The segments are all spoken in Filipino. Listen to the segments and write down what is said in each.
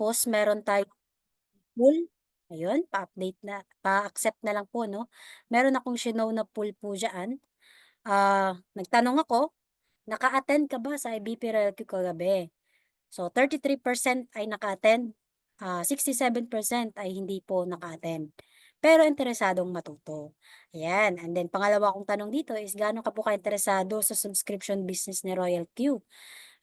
Tapos meron tayong pool, ayun pa-update na pa-accept na lang po 'no. Meron akong shinow na pool po diyaan. Nagtanong ako, "Naka-attend ka ba sa IBP Realty kagabi?" So 33% ay naka-attend, 67% ay hindi po naka-attend, pero interesadong matuto. Ayan, and then pangalawa kong tanong dito is gaano ka po ka-interesado sa subscription business ni Royal Q?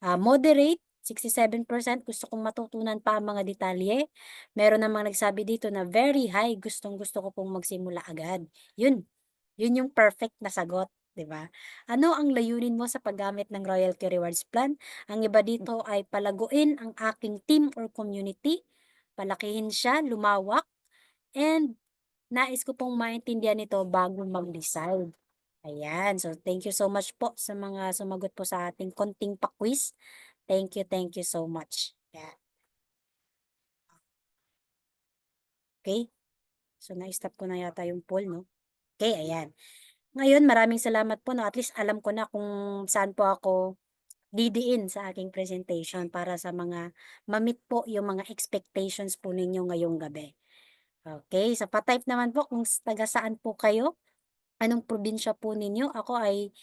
Moderate, 67% gusto kong matutunan pa ang mga detalye. Meron namang nagsabi dito na very high, gustong-gusto ko pong magsimula agad. Yun, yun yung perfect na sagot, 'di ba? Ano ang layunin mo sa paggamit ng Royal Q Rewards Plan? Ang iba dito ay palaguin ang aking team or community, palakihin siya, lumawak, and nais ko pong maintindihan ito bago mag-decide. Ayan, so thank you so much po sa mga sumagot po sa ating konting pa-quiz. Thank you so much. Yeah, okay. So na-stop ko na yata yung poll 'no? Okay, ayan. Ngayon maraming salamat po 'no, at least alam ko na kung saan po ako didiin sa aking presentation para sa mga ma-meet po yung mga expectations po ninyo ngayong gabi. Okay, sa pa-type naman po kung taga saan po kayo, anong probinsya po ninyo. Ako ay,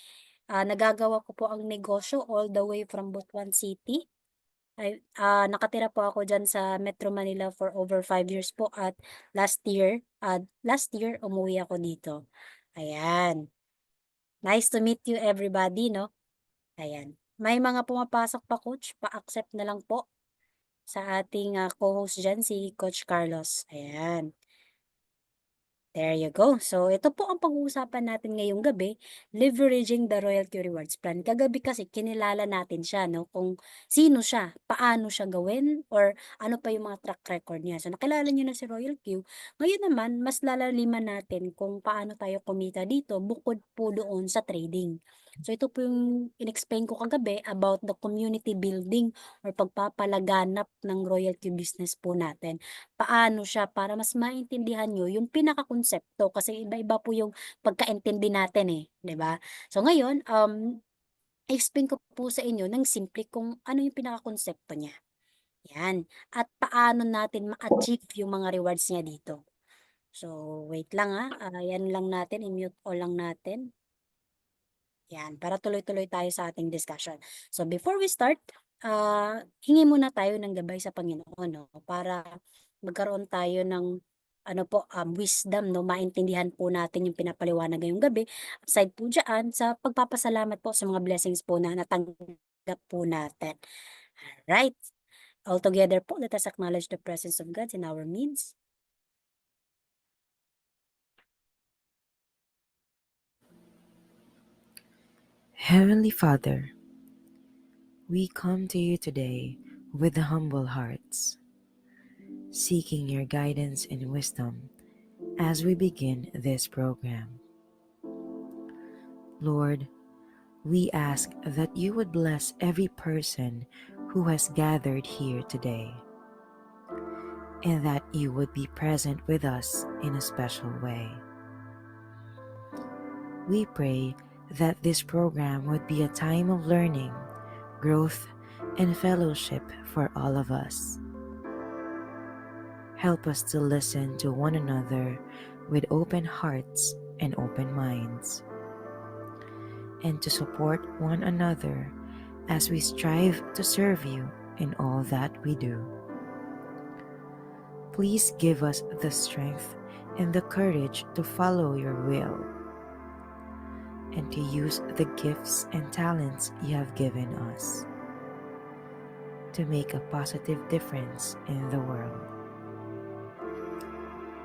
nagagawa ko po ang negosyo all the way from Butuan City. Nakatira po ako diyan sa Metro Manila for over 5 years po at last year umuwi ako dito. Ayan, nice to meet you everybody 'no, ayan. May mga pumapasok pa coach, pa-accept na lang po sa ating, co-host diyan si Coach Carlos, ayan. There you go. So, ito po ang pag-uusapan natin ngayong gabi, leveraging the Royalty Rewards Plan. Kagabi kasi kinilala natin siya, no? Kung sino siya, paano siya gawin, or ano pa yung mga track record niya. So, nakilala niyo na si Royal Q. Ngayon naman, mas lalaliman natin kung paano tayo kumita dito bukod po doon sa trading. So, ito po yung in-explain ko kagabi about the community building or pagpapalaganap ng Royal Q business po natin. Paano siya para mas maintindihan niyo yung pinakakonsepto kasi iba-iba po yung pagkaintindi natin, eh, 'di ba? So ngayon, i-explain ko po sa inyo ng simple kung ano yung pinakakonsepto niya, 'yan. At paano natin ma-achieve yung mga rewards niya dito. So wait lang, 'yan lang natin, i-mute all lang natin. 'Yan, para tuloy-tuloy tayo sa ating discussion. So before we start, hingi muna tayo ng gabay sa Panginoon 'no, para magkaroon tayo ng ano po, wisdom 'no, maintindihan po natin yung pinapaliwanag ngayong gabi. Aside po diyan, sa pagpapasalamat po sa mga blessings po na natanggap po natin. Alright, all together po, let us acknowledge the presence of God in our midst. Heavenly Father, we come to you today with humble hearts, seeking your guidance and wisdom as we begin this program. Lord, we ask that you would bless every person who has gathered here today, and that you would be present with us in a special way. We pray that this program would be a time of learning, growth, and fellowship for all of us. Help us to listen to one another with open hearts and open minds, and to support one another as we strive to serve you in all that we do. Please give us the strength and the courage to follow your will and to use the gifts and talents you have given us to make a positive difference in the world.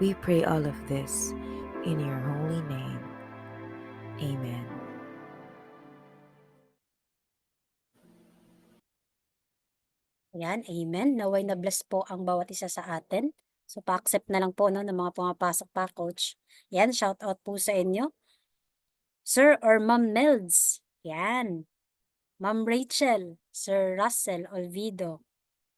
We pray all of this in your holy name. Amen. Ayan, amen. Naway na-bless po ang bawat isa sa atin. So, pa-accept na lang po 'no, ng mga pumapasok pa, coach. Yan, shout out po sa inyo. Sir or Ma'am Melds, yan. Ma'am Rachel, Sir Russell Olvido,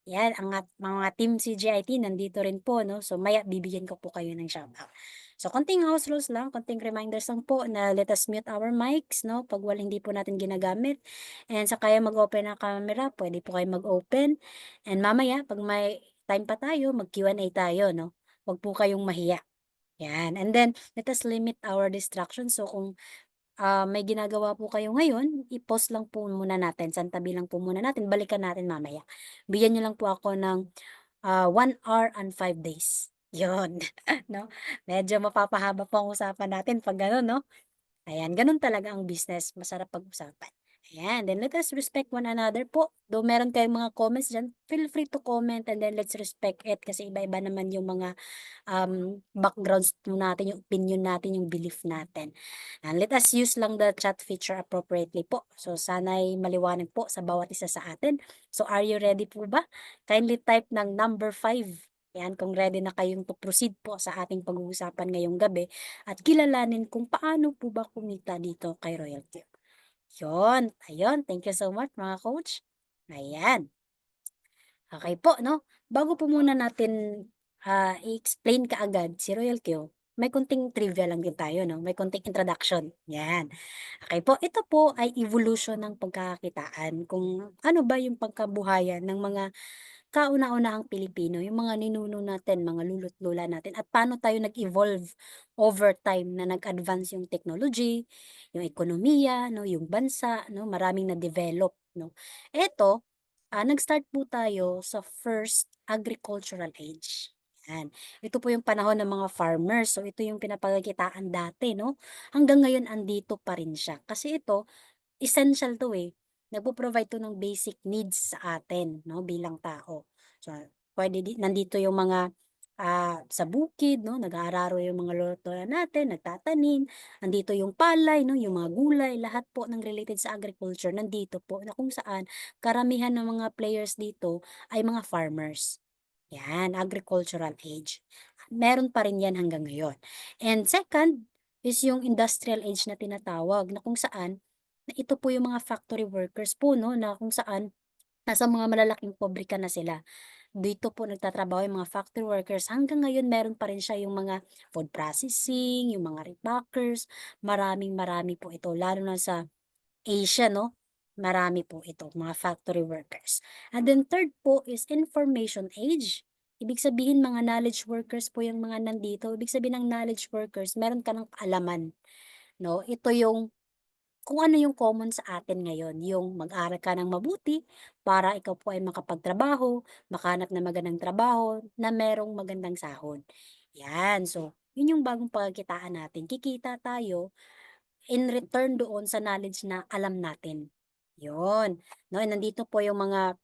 yan ang mga team CGIT nandito rin po 'no, so maya bibigyan ko po kayo ng shoutout. So konting house rules lang, konting reminders lang po na let us mute our mics 'no, 'pag hindi po natin ginagamit, and sa kaya mag-open ng camera, pwede po kayo mag-open, and mamaya 'pag may time pa tayo, mag Q&A tayo 'no, 'wag po kayong mahiya, 'yan. And then let us limit our distractions. So kung may ginagawa po kayo ngayon, i-pause lang po muna natin, santabi lang po muna natin, balikan natin mamaya. Bigyan niyo lang po ako ng 1 hour and 5 days, 'yun, 'no. Medyo mapapahaba po ang usapan natin 'pag gano'n 'no. Ayan, gano'n talaga ang business, masarap pag-usapan. Ayan, then let us respect one another po. Though meron kayong mga comments diyan, feel free to comment and then let's respect it kasi iba-iba naman yung mga backgrounds po natin, yung opinion natin, yung belief natin. And let us use lang the chat feature appropriately po. So sana'y maliwanag po sa bawat isa sa atin. So are you ready po ba? Kindly type ng number 5. Yan, kung ready na kayong to proceed po sa ating pag-uusapan ngayong gabi at kilalanin kung paano po ba kumita dito kay Royalty. Yun, ayun, thank you so much mga coach. Ayan. Okay po 'no, bago po muna natin, i-explain kaagad si Royal Q, may konting trivia lang din tayo 'no, may konting introduction, 'yan. Okay po, ito po ay evolution ng pagkakakitaan kung ano ba yung pagkabuhayan ng mga kauna-unahang Pilipino, yung mga ninuno natin, mga lolo't lola natin at paano tayo nag-evolve over time na nag-advance yung technology, yung ekonomiya 'no, yung bansa 'no, maraming na-develop 'no. Eto, nag-start po tayo sa first agricultural age, 'yan. Ito po yung panahon ng mga farmers, so ito yung pinapagkakitaan dati 'no, hanggang ngayon andito pa rin siya. Kasi ito, essential 'to, eh. Nagpo-provide 'to ng basic needs sa atin 'no, bilang tao. So, nandito yung mga, sa bukid 'no, nag-aararo yung mga lolo't lola natin, nagtatanim. Nandito yung palay 'no, yung mga gulay, lahat po ng related sa agriculture nandito po na kung saan karamihan ng mga players dito ay mga farmers. 'Yan, agricultural age. Meron pa rin 'yan hanggang ngayon. And second is yung industrial age na tinatawag na kung saan na ito po yung mga factory workers po 'no, na kung saan nasa mga malalaking pabrika na sila. Dito po nagtatrabaho yung mga factory workers. Hanggang ngayon meron pa rin siya yung mga food processing, yung mga repackers, maraming-marami po ito lalo na sa Asia 'no, marami po ito, mga factory workers. And then third po is information age. Ibig sabihin mga knowledge workers po yung mga nandito. Ibig sabihin ng knowledge workers meron ka ng kaalaman 'no. Ito yung kung ano yung common sa atin ngayon, yung mag-aral ka ng mabuti para ikaw po ay makapagtrabaho, makahanap ng magandang trabaho na merong magandang sahod. 'Yan, so yun yung bagong pagkakitaan natin. Kikita tayo in return doon sa knowledge na alam natin, 'yun. 'No, nandito po yung mga,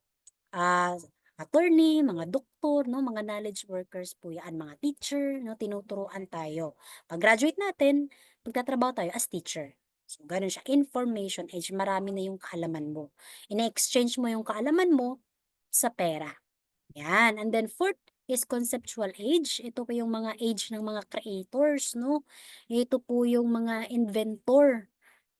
ah, attorney, mga doktor 'no, mga knowledge workers po 'yan, mga teacher 'no, tinuturuan tayo. Pag-graduate natin, magtatrabaho tayo as teacher. So gano'n siya, information age, marami na yung kaalaman mo. Ine-exchange mo yung kaalaman mo sa pera. 'Yan, and then fourth is conceptual age. Ito po yung mga age ng mga creators 'no. Ito po yung mga inventor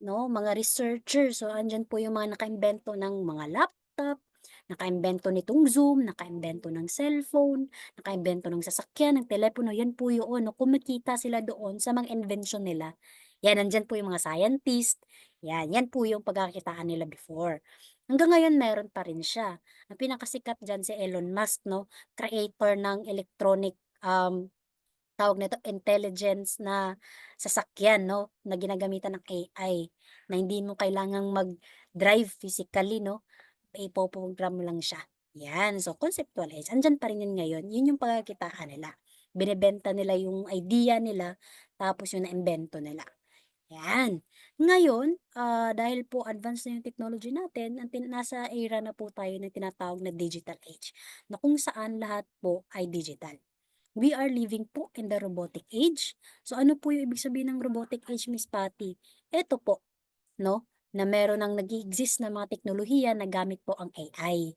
'no, mga researcher. So, andiyan po yung mga nakaimbento ng mga laptop, nakaimbento nitong Zoom, nakaimbento ng cellphone, nakaimbento ng sasakyan, ng telepono. Yan po yun 'no, kumikita sila doon sa mga invention nila. Yan, nandiyan po yung mga scientist, yan po yung pagkakakitaan nila before. Hanggang ngayon meron pa rin siya. Ang pinakasikat diyan si Elon Musk 'no, creator ng electronic, tawag nito, intelligence na sasakyan 'no, na ginagamitan ng AI, na hindi mo kailangang mag-drive physically 'no, ipo-program mo lang siya. 'Yan, so conceptual age, andiyan pa rin 'yun ngayon, 'yun yung pagkakitaan nila. Binebenta nila yung idea nila, tapos yung naimbento nila. 'Yan. Ngayon, dahil po advance na yung technology natin, nasa era na po tayo na tinatawag na digital age, na kung saan lahat po ay digital. We are living po in the robotic age. So ano po yung ibig sabihin ng robotic age, Miss Patty? Eto po 'no, na meron ng nag-e-exist na mga teknolohiya na gamit po ang AI,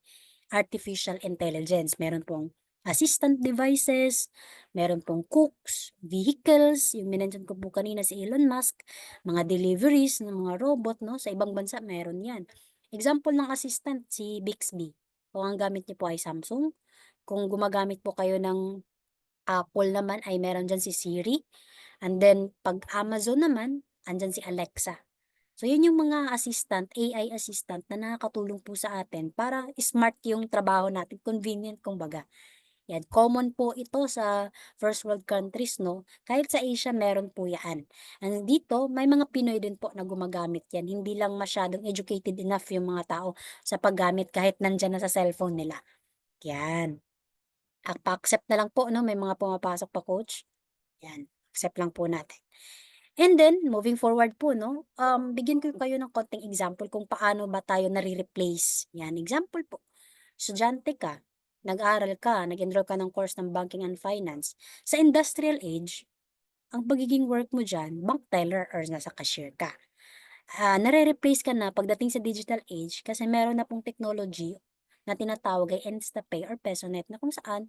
artificial intelligence. Meron pong assistant devices, meron pong cooks, vehicles, yung minention ko po kanina si Elon Musk, mga deliveries ng mga robot 'no, sa ibang bansa meron 'yan. Example ng assistant si Bixby, kung ang gamit niyo po ay Samsung, kung gumagamit po kayo ng Apple naman ay meron diyan si Siri, and then 'pag Amazon naman, andiyan si Alexa. So 'yun yung mga assistant, AI assistant na nakakatulong po sa atin para smart yung trabaho natin, convenient kumbaga. Yan, common po ito sa first world countries 'no, kahit sa Asia meron po yan. And dito may mga Pinoy din po na gumagamit yan, hindi lang masyadong educated enough yung mga tao sa paggamit kahit nandiyan na sa cellphone nila, yan. Pa-accept na lang po 'no, may mga pumapasok pa coach, yan, accept lang po natin. And then moving forward po 'no, bigyan ko kayo ng konting example kung paano ba tayo nare-replace, yan. Example po, estudyante ka, nag-aral ka, nag-enroll ka ng course ng Banking and Finance. Sa industrial age, ang pagiging work mo diyan, bank teller or nasa cashier ka. Nare-replace ka na pagdating sa digital age kasi meron na pong technology na tinatawag ay InstaPay or PesoNet na kung saan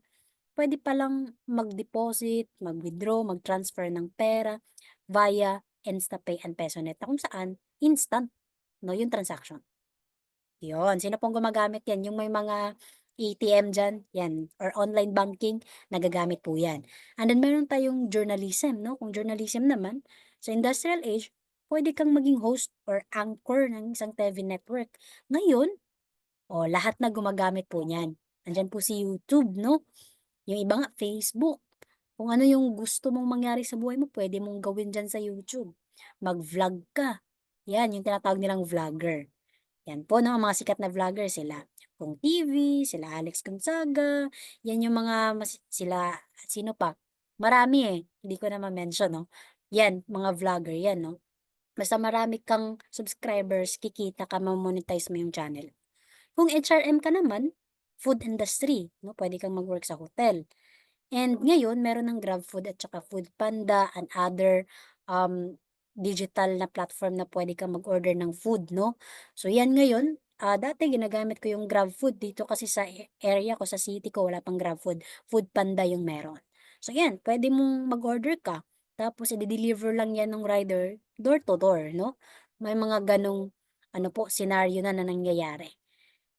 puwede palang mag-deposit, mag-withdraw, mag-transfer ng pera via InstaPay and PesoNet na kung saan instant 'no, yung transaction. Yun, sino pong gumagamit yan, yung may mga ATM diyan, yan or online banking, nagagamit po yan. And then meron tayong journalism 'no, kung journalism naman, sa industrial age, puwede kang maging host or anchor ng isang TV network. Ngayon, lahat na gumagamit po niyan. Nandiyan po si YouTube 'no, yung iba nga Facebook. Kung ano yung gusto mong mangyari sa buhay mo, puwede mong gawin diyan sa YouTube. Mag-vlog ka, yan yung tinatawag nilang vlogger. Yan po 'no, ang mga sikat na vlogger sila Kung TV, sila Alex Gonzaga, yan yung mga sila sino pa, marami, hindi ko na ma-mention 'no. Yan, mga vlogger yan 'no. Basta marami kang subscribers, kikita ka, mo-monetize mo yung channel. Kung HRM ka naman, food industry 'no, puwede kang mag-work sa hotel. And ngayon meron ng GrabFood at saka Foodpanda and other, digital na platform na puwede kang mag-order ng food 'no. So 'yan ngayon, dati ginagamit ko yung GrabFood dito kasi sa area ko, sa city ko wala pang GrabFood, Foodpanda yung meron. So 'yan, puwede mong mag-order ka tapos ide-deliver lang 'yan nung rider door to door 'no. May mga gano'ng ano po, senaryo na nangyayari.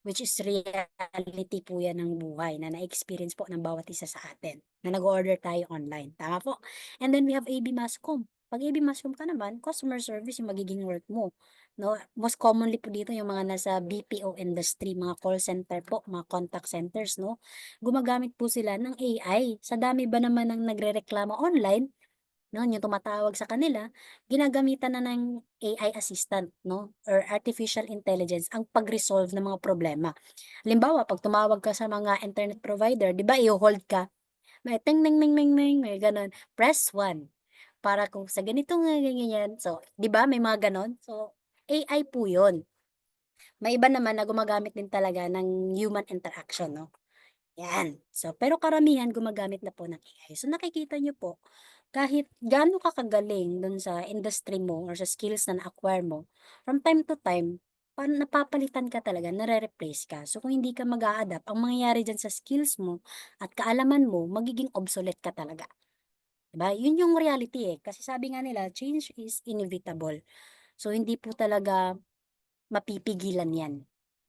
Which is reality po 'yan ng buhay na na-experience po ng bawat isa sa atin, na nag-o-order tayo online, tama po? And then we have AB Mascom. 'Pag AB Mascom ka naman, customer service yung magiging work mo, 'no? Most commonly po dito yung mga nasa BPO industry, mga call center po, mga contact centers, 'no? Gumagamit po sila ng AI. Sa dami ba naman ng nagrereklamo online, 'no, yung tumatawag sa kanila, ginagamitan na ng AI assistant 'no, or artificial intelligence ang pag-resolve ng mga problema. Halimbawa, 'pag tumawag ka sa mga internet provider, 'di ba i-ho-hold ka, may ting ning ning ning ning, may gano'n, press 1 para kung sa ganitong ganyan. So, 'di ba may mga gano'n? So, AI po 'yun. May iba naman na gumagamit din talaga ng human interaction 'no. 'Yan. So, pero karamihan gumagamit na po ng AI. So, nakikita niyo po, kahit gaano ka kagaling dun sa industry mo or sa skills na na-acquire mo, from time to time, napapalitan ka talaga, nare-replace ka. So, kung hindi ka mag-a-adapt, ang mangyayari diyan sa skills mo at kaalaman mo, magiging obsolete ka talaga, 'di ba? Yun yung reality, kasi sabi nga nila, change is inevitable. So, hindi po talaga mapipigilan 'yan,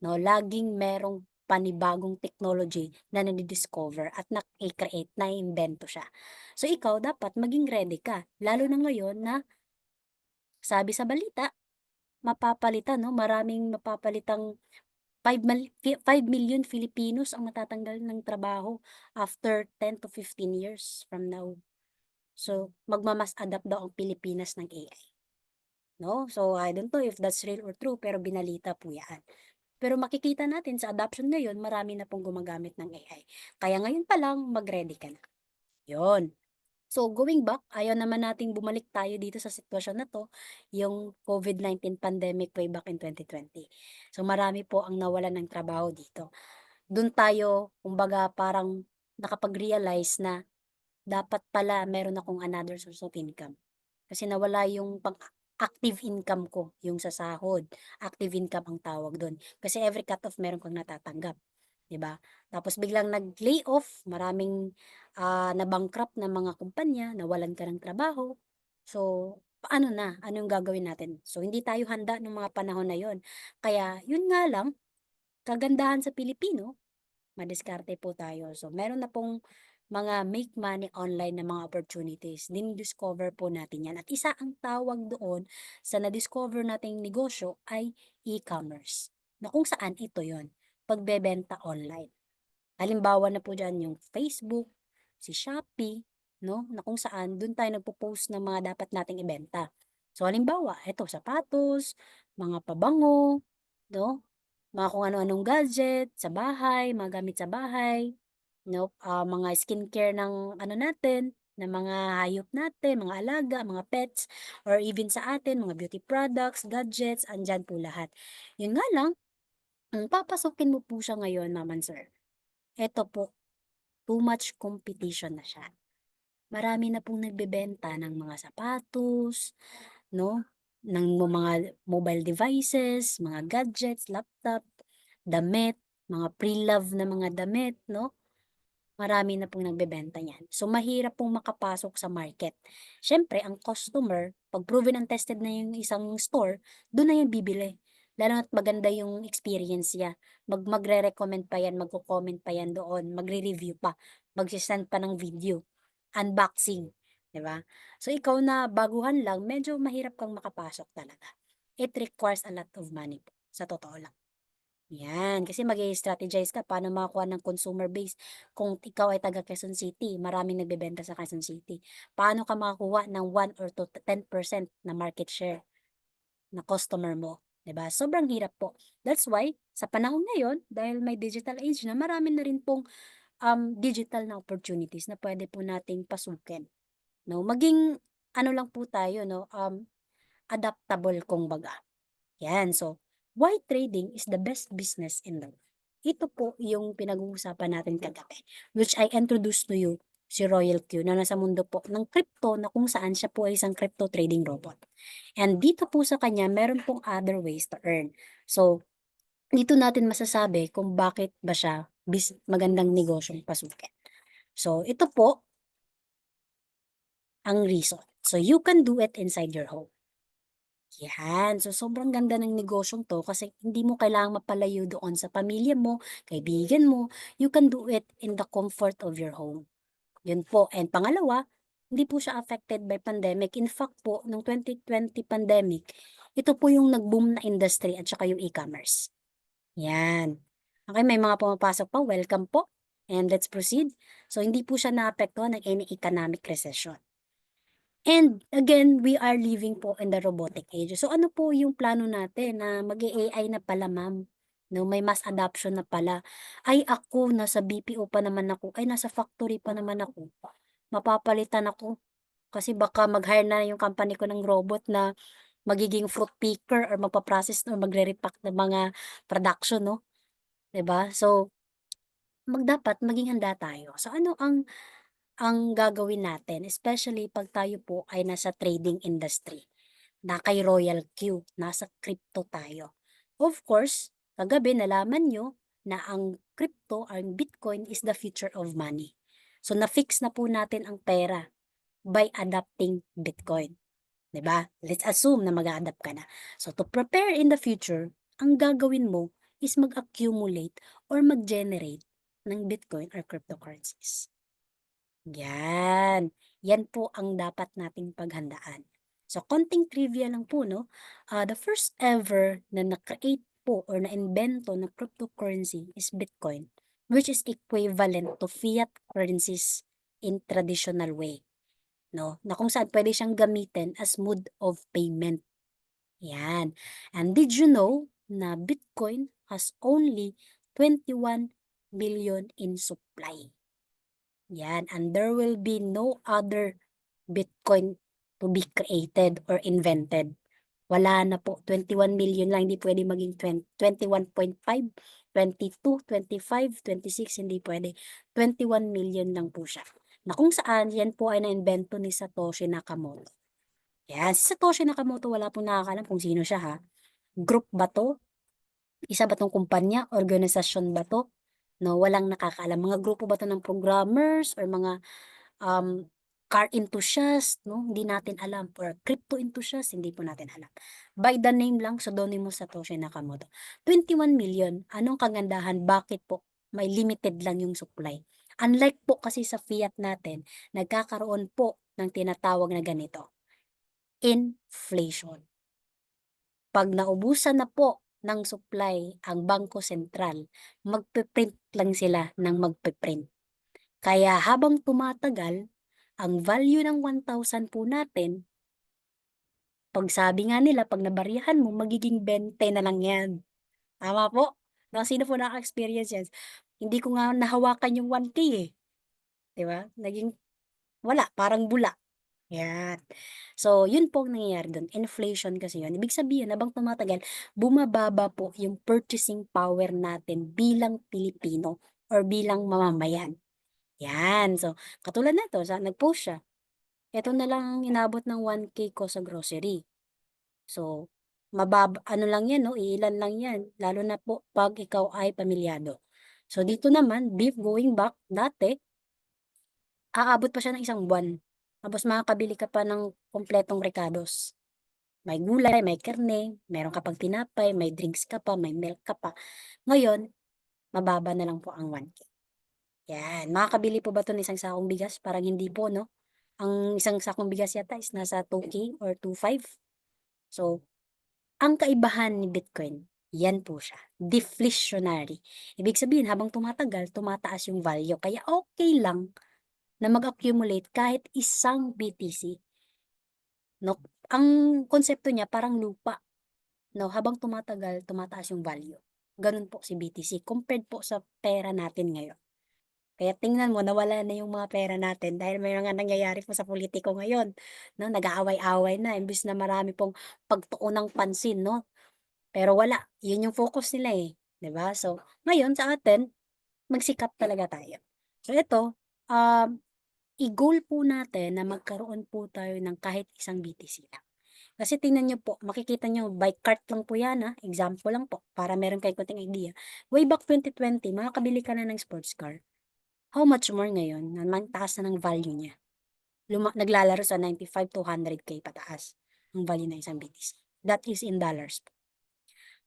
'no, laging merong panibagong technology na nadi-discover at nai-create, naiimbento siya. So, ikaw dapat maging ready ka, lalo na ngayon na sabi sa balita mapapalitan 'no, maraming mapapalitang 5 million Filipinos ang matatanggal ng trabaho after 10 to 15 years from now. So, magma-mass adapt daw ang Pilipinas ng AI. 'No? So, I don't know if that's real or true, pero binalita po 'yan. Pero makikita natin sa adoption ngayon, marami na pong gumagamit ng AI. Kaya ngayon pa lang mag-ready ka na, 'yon. So, going back, ayaw naman nating bumalik tayo dito sa sitwasyon na 'to, yung COVID-19 pandemic way back in 2020. So, marami po ang nawalan ng trabaho dito. Do'n tayo kumbaga parang nakapag-realize na dapat pala meron akong another source of income. Kasi nawala yung active income ko, yung sa sahod, active income ang tawag dun. Kasi every cut-off meron kang natatanggap, 'di ba? Tapos biglang nag-layoff, maraming, na-bankrupt na mga kumpanya, nawalan ka ng trabaho. So, paano na? Ano yung gagawin natin? So, hindi tayo handa nung mga panahon na yon. Kaya yun nga lang, kagandahan sa Pilipino, madiskarte po tayo. So, meron na pong mga make money online na mga opportunities. Discover po natin yan. At isa ang tawag doon sa na-discover nating negosyo ay e-commerce. Na kung saan ito yon, pagbebenta online. Halimbawa na po diyan yung Facebook, si Shopee, 'no, na kung saan dun tayo nagpo-post ng mga dapat nating ibenta. So halimbawa, eto sapatos, mga pabango, 'no, mga kung ano-anong gadget sa bahay, mga gamit sa bahay, 'no, mga skincare ng ano natin, ng mga hayop natin, mga alaga, mga pets, or even sa atin mga beauty products, gadgets, andiyan po lahat. Yun nga lang, kung papasukin mo po siya ngayon, ma'am and sir, eto po, too much competition na siya. Marami na pong nagbebenta ng mga sapatos, 'no, ng mga mobile devices, mga gadgets, laptop, damit, mga pre-love na mga damit, 'no. Marami na pong nagbebenta niyan. So, mahirap pong makapasok sa market. Siyempre ang customer, 'pag proven and tested na yung isang store, dun na yan bibili. Lalo na't maganda yung experience niya. Magre-recommend pa yan, magko-comment pa yan doon, magre-review pa, magse-send pa ng video, unboxing, 'di ba? So, ikaw na baguhan lang, medyo mahirap kang makapasok talaga. It requires a lot of money po, sa totoo lang. Yan, kasi mag-i-strategize ka paano makakuha ng consumer base kung ikaw ay taga Quezon City, maraming nagbebenta sa Quezon City. Paano ka makakuha ng 1 or 10% na market share na customer mo, 'di ba? Sobrang hirap po. That's why sa panahon ngayon, dahil may digital age na, marami na rin pong, digital na opportunities na pwede po nating pasukin, 'no? Maging ano lang po tayo 'no, adaptable kumbaga. Yan, so, why trading is the best business in the world. Ito po yung pinag-uusapan natin kagabi, which I introduced to you si Royal Q na nasa mundo po ng crypto na kung saan siya po ay isang crypto trading robot. And dito po sa kanya, meron pong other ways to earn. So, dito natin masasabi kung bakit ba siya magandang negosyong pasukin. So, ito po ang reason. So, you can do it inside your home. Yan. So, sobrang ganda ng negosyong 'to kasi hindi mo kailangang mapalayo doon sa pamilya mo, kaibigan mo. You can do it in the comfort of your home. Yun po. And pangalawa, hindi po siya affected by pandemic. In fact po, nung 2020 pandemic, ito po yung nag-boom na industry at saka yung e-commerce. Yan. Okay, may mga pumapasok pa, welcome po. And let's proceed. So, hindi po siya naapektuhan ng any economic recession. And again, we are living po in the robotic age. So ano po yung plano natin na mag-e-AI na pala, ma'am, 'no, may mass adoption na pala. Ay ako, nasa BPO pa naman ako, ay nasa factory pa naman ako, mapapalitan ako kasi baka mag-hire na yung company ko ng robot na magiging fruit picker or magpa-process or magre-repack ng mga production 'no, 'di ba? So, dapat maging handa tayo. So ano ang gagawin natin especially 'pag tayo po ay nasa trading industry, na kay Royal Q, nasa crypto tayo. Of course, kagabi nalaman niyo na ang crypto, ang Bitcoin is the future of money. So na-fix na po natin ang pera by adopting Bitcoin, 'di ba? Let's assume na mag-a-adapt ka na. So to prepare in the future, ang gagawin mo is mag-accumulate or mag-generate ng Bitcoin or cryptocurrencies. Yan. Yan po ang dapat nating paghandaan. So, konting trivia lang po, no? The first ever na na-create po or na-invento na cryptocurrency is Bitcoin, which is equivalent to fiat currencies in traditional way, no? Na kung saan pwede siyang gamitin as mode of payment. Yan. And did you know na Bitcoin has only 21 million in supply? Yan, and there will be no other Bitcoin to be created or invented. Wala na po, 21 million lang, hindi pwede maging 21.5, 22, 25, 26, hindi pwede. 21 million lang po siya. Na kung saan, yan po ay na-invento ni Satoshi Nakamoto. Yan, si Satoshi Nakamoto, wala pong nakakalam kung sino siya ha. Group ba to? Isa ba tong kumpanya? Organisasyon ba to? No, walang nakakaalam. Mga grupo ba to ng programmers or mga um, car enthusiast, 'no, hindi natin alam or crypto enthusiast, hindi po natin alam. By the name lang, pseudonym Satoshi Nakamoto. 21 million, anong kagandahan, bakit po may limited lang yung supply? Unlike po kasi sa fiat natin, nagkakaroon po ng tinatawag na ganito, inflation. 'Pag naubusan na po ng supply ang Bangko Sentral, magpe-print lang sila ng magpe-print. Kaya habang tumatagal, ang value ng 1,000 po natin, 'pag sabi nga nila 'pag nabaryahan mo magiging 20 na lang 'yan. Tama po? Sino po naka-experience yan? Hindi ko nga nahawakan yung 1K eh, 'di ba? Naging wala, parang bula, 'yan. So, yun po ang nangyayari dun, inflation kasi yun. Ibig sabihin habang tumatagal, bumababa po yung purchasing power natin bilang Pilipino or bilang mamamayan, 'yan. So, katulad nito nag-post siya, eto na lang ang inabot ng 1K ko sa grocery. So, ano lang 'yan 'no, iilan lang 'yan, lalo na po 'pag ikaw ay pamilyado. So, dito naman beef going back, dati aabot pa siya ng isang buwan, tapos makakabili ka pa ng kumpletong rekados. May gulay, may karne, meron ka pang tinapay, may drinks ka pa, may milk ka pa. Ngayon, mababa na lang po ang 1K. 'Yan, makakabili po ba 'to ng isang sakong bigas? Parang hindi po 'no? Ang isang sakong bigas yata is nasa 2K or 2,500. So, ang kaibahan ni Bitcoin, yan po siya, deflationary. Ibig sabihin habang tumatagal, tumataas yung value kaya okey lang na mag-accumulate kahit isang BTC 'no. Ang konsepto niya parang lupa 'no, habang tumatagal, tumataas yung value. Gano'n po si BTC compared po sa pera natin ngayon. Kaya tingnan mo nawala na yung mga pera natin dahil may mga nangyayari po sa pulitiko ngayon 'no, nag-aaway-away na imbes na marami pong pagtuon ng pansin 'no. Pero wala, yun yung focus nila, eh, 'di ba? So, ngayon sa atin, magsikap talaga tayo. So ito, i-goal po natin na magkaroon po tayo ng kahit isang BTC lang. Kasi tingnan niyo po, makikita niyo by cart lang po 'yan, example lang po para meron kayong konting idea. Way back 2020 makakabili ka na ng sports car. How much more ngayon naman taas na ng value niya. Naglalaro sa 95 to 100K pataas ang value ng isang BTC. That is in dollars po.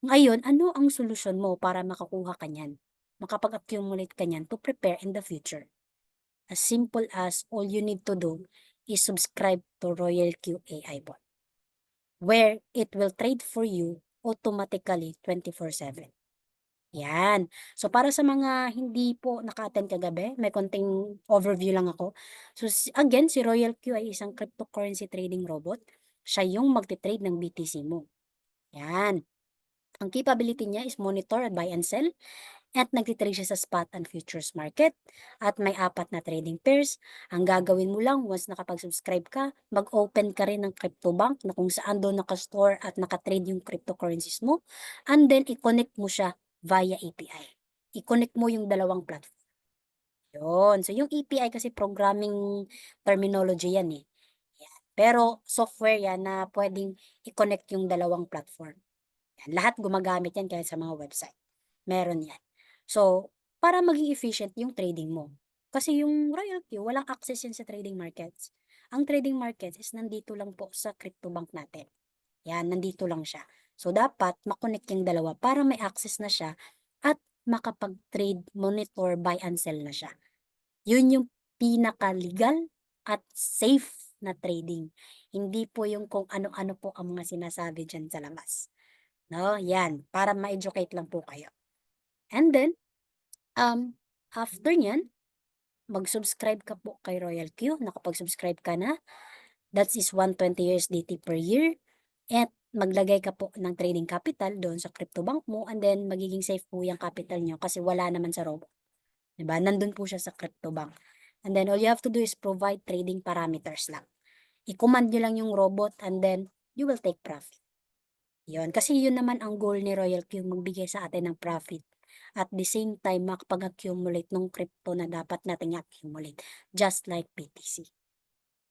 Ngayon, ano ang solusyon mo para makakuha ka niyan? Makapag-accumulate ka niyan to prepare in the future. As simple as all you need to do is subscribe to Royal Q AI Bot, where it will trade for you automatically 24/7. Yan. So, para sa mga hindi po naka-attend kagabi, may konting overview lang ako. So, again, si Royal Q ay isang cryptocurrency trading robot. Siya yung magte-trade ng BTC mo. Yan. Ang capability niya is monitor at buy and sell at nagtitrade siya sa spot and futures market at may 4 na trading pairs. Ang gagawin mo lang once nakapag-subscribe ka, mag-open ka rin ng crypto bank na kung saan doon naka-store at naka-trade yung cryptocurrencies mo and then i-connect mo siya via API. I-connect mo yung dalawang platform. Yun. So yung API kasi programming terminology yan eh. Yan. Pero software yan na pwedeng i-connect yung dalawang platform. Yan, lahat gumagamit yan kahit sa mga website, meron yan. So, para maging efficient yung trading mo. Kasi yung Royal Q, walang access yan sa trading markets. Ang trading markets is nandito lang po sa crypto bank natin. Yan, nandito lang siya. So, dapat makonect yung dalawa para may access na siya at makapag-trade, monitor, buy and sell na siya. Yun yung pinaka-legal at safe na trading. Hindi po yung kung ano-ano po ang mga sinasabi dyan sa labas. No, yan, para ma-educate lang po kayo. And then, after niyan, mag-subscribe ka po kay Royal Q, nakapag-subscribe ka na, that is 120 USDT per year, at maglagay ka po ng trading capital doon sa crypto bank mo, and then magiging safe po yung capital nyo kasi wala naman sa robot. Diba? Nandun po siya sa crypto bank. And then, all you have to do is provide trading parameters lang. I-command nyo lang yung robot and then you will take profit. Yun, kasi yun naman ang goal ni Royal Q, magbigay sa atin ng profit. At the same time, makapag-accumulate ng crypto na dapat nating accumulate. Just like BTC.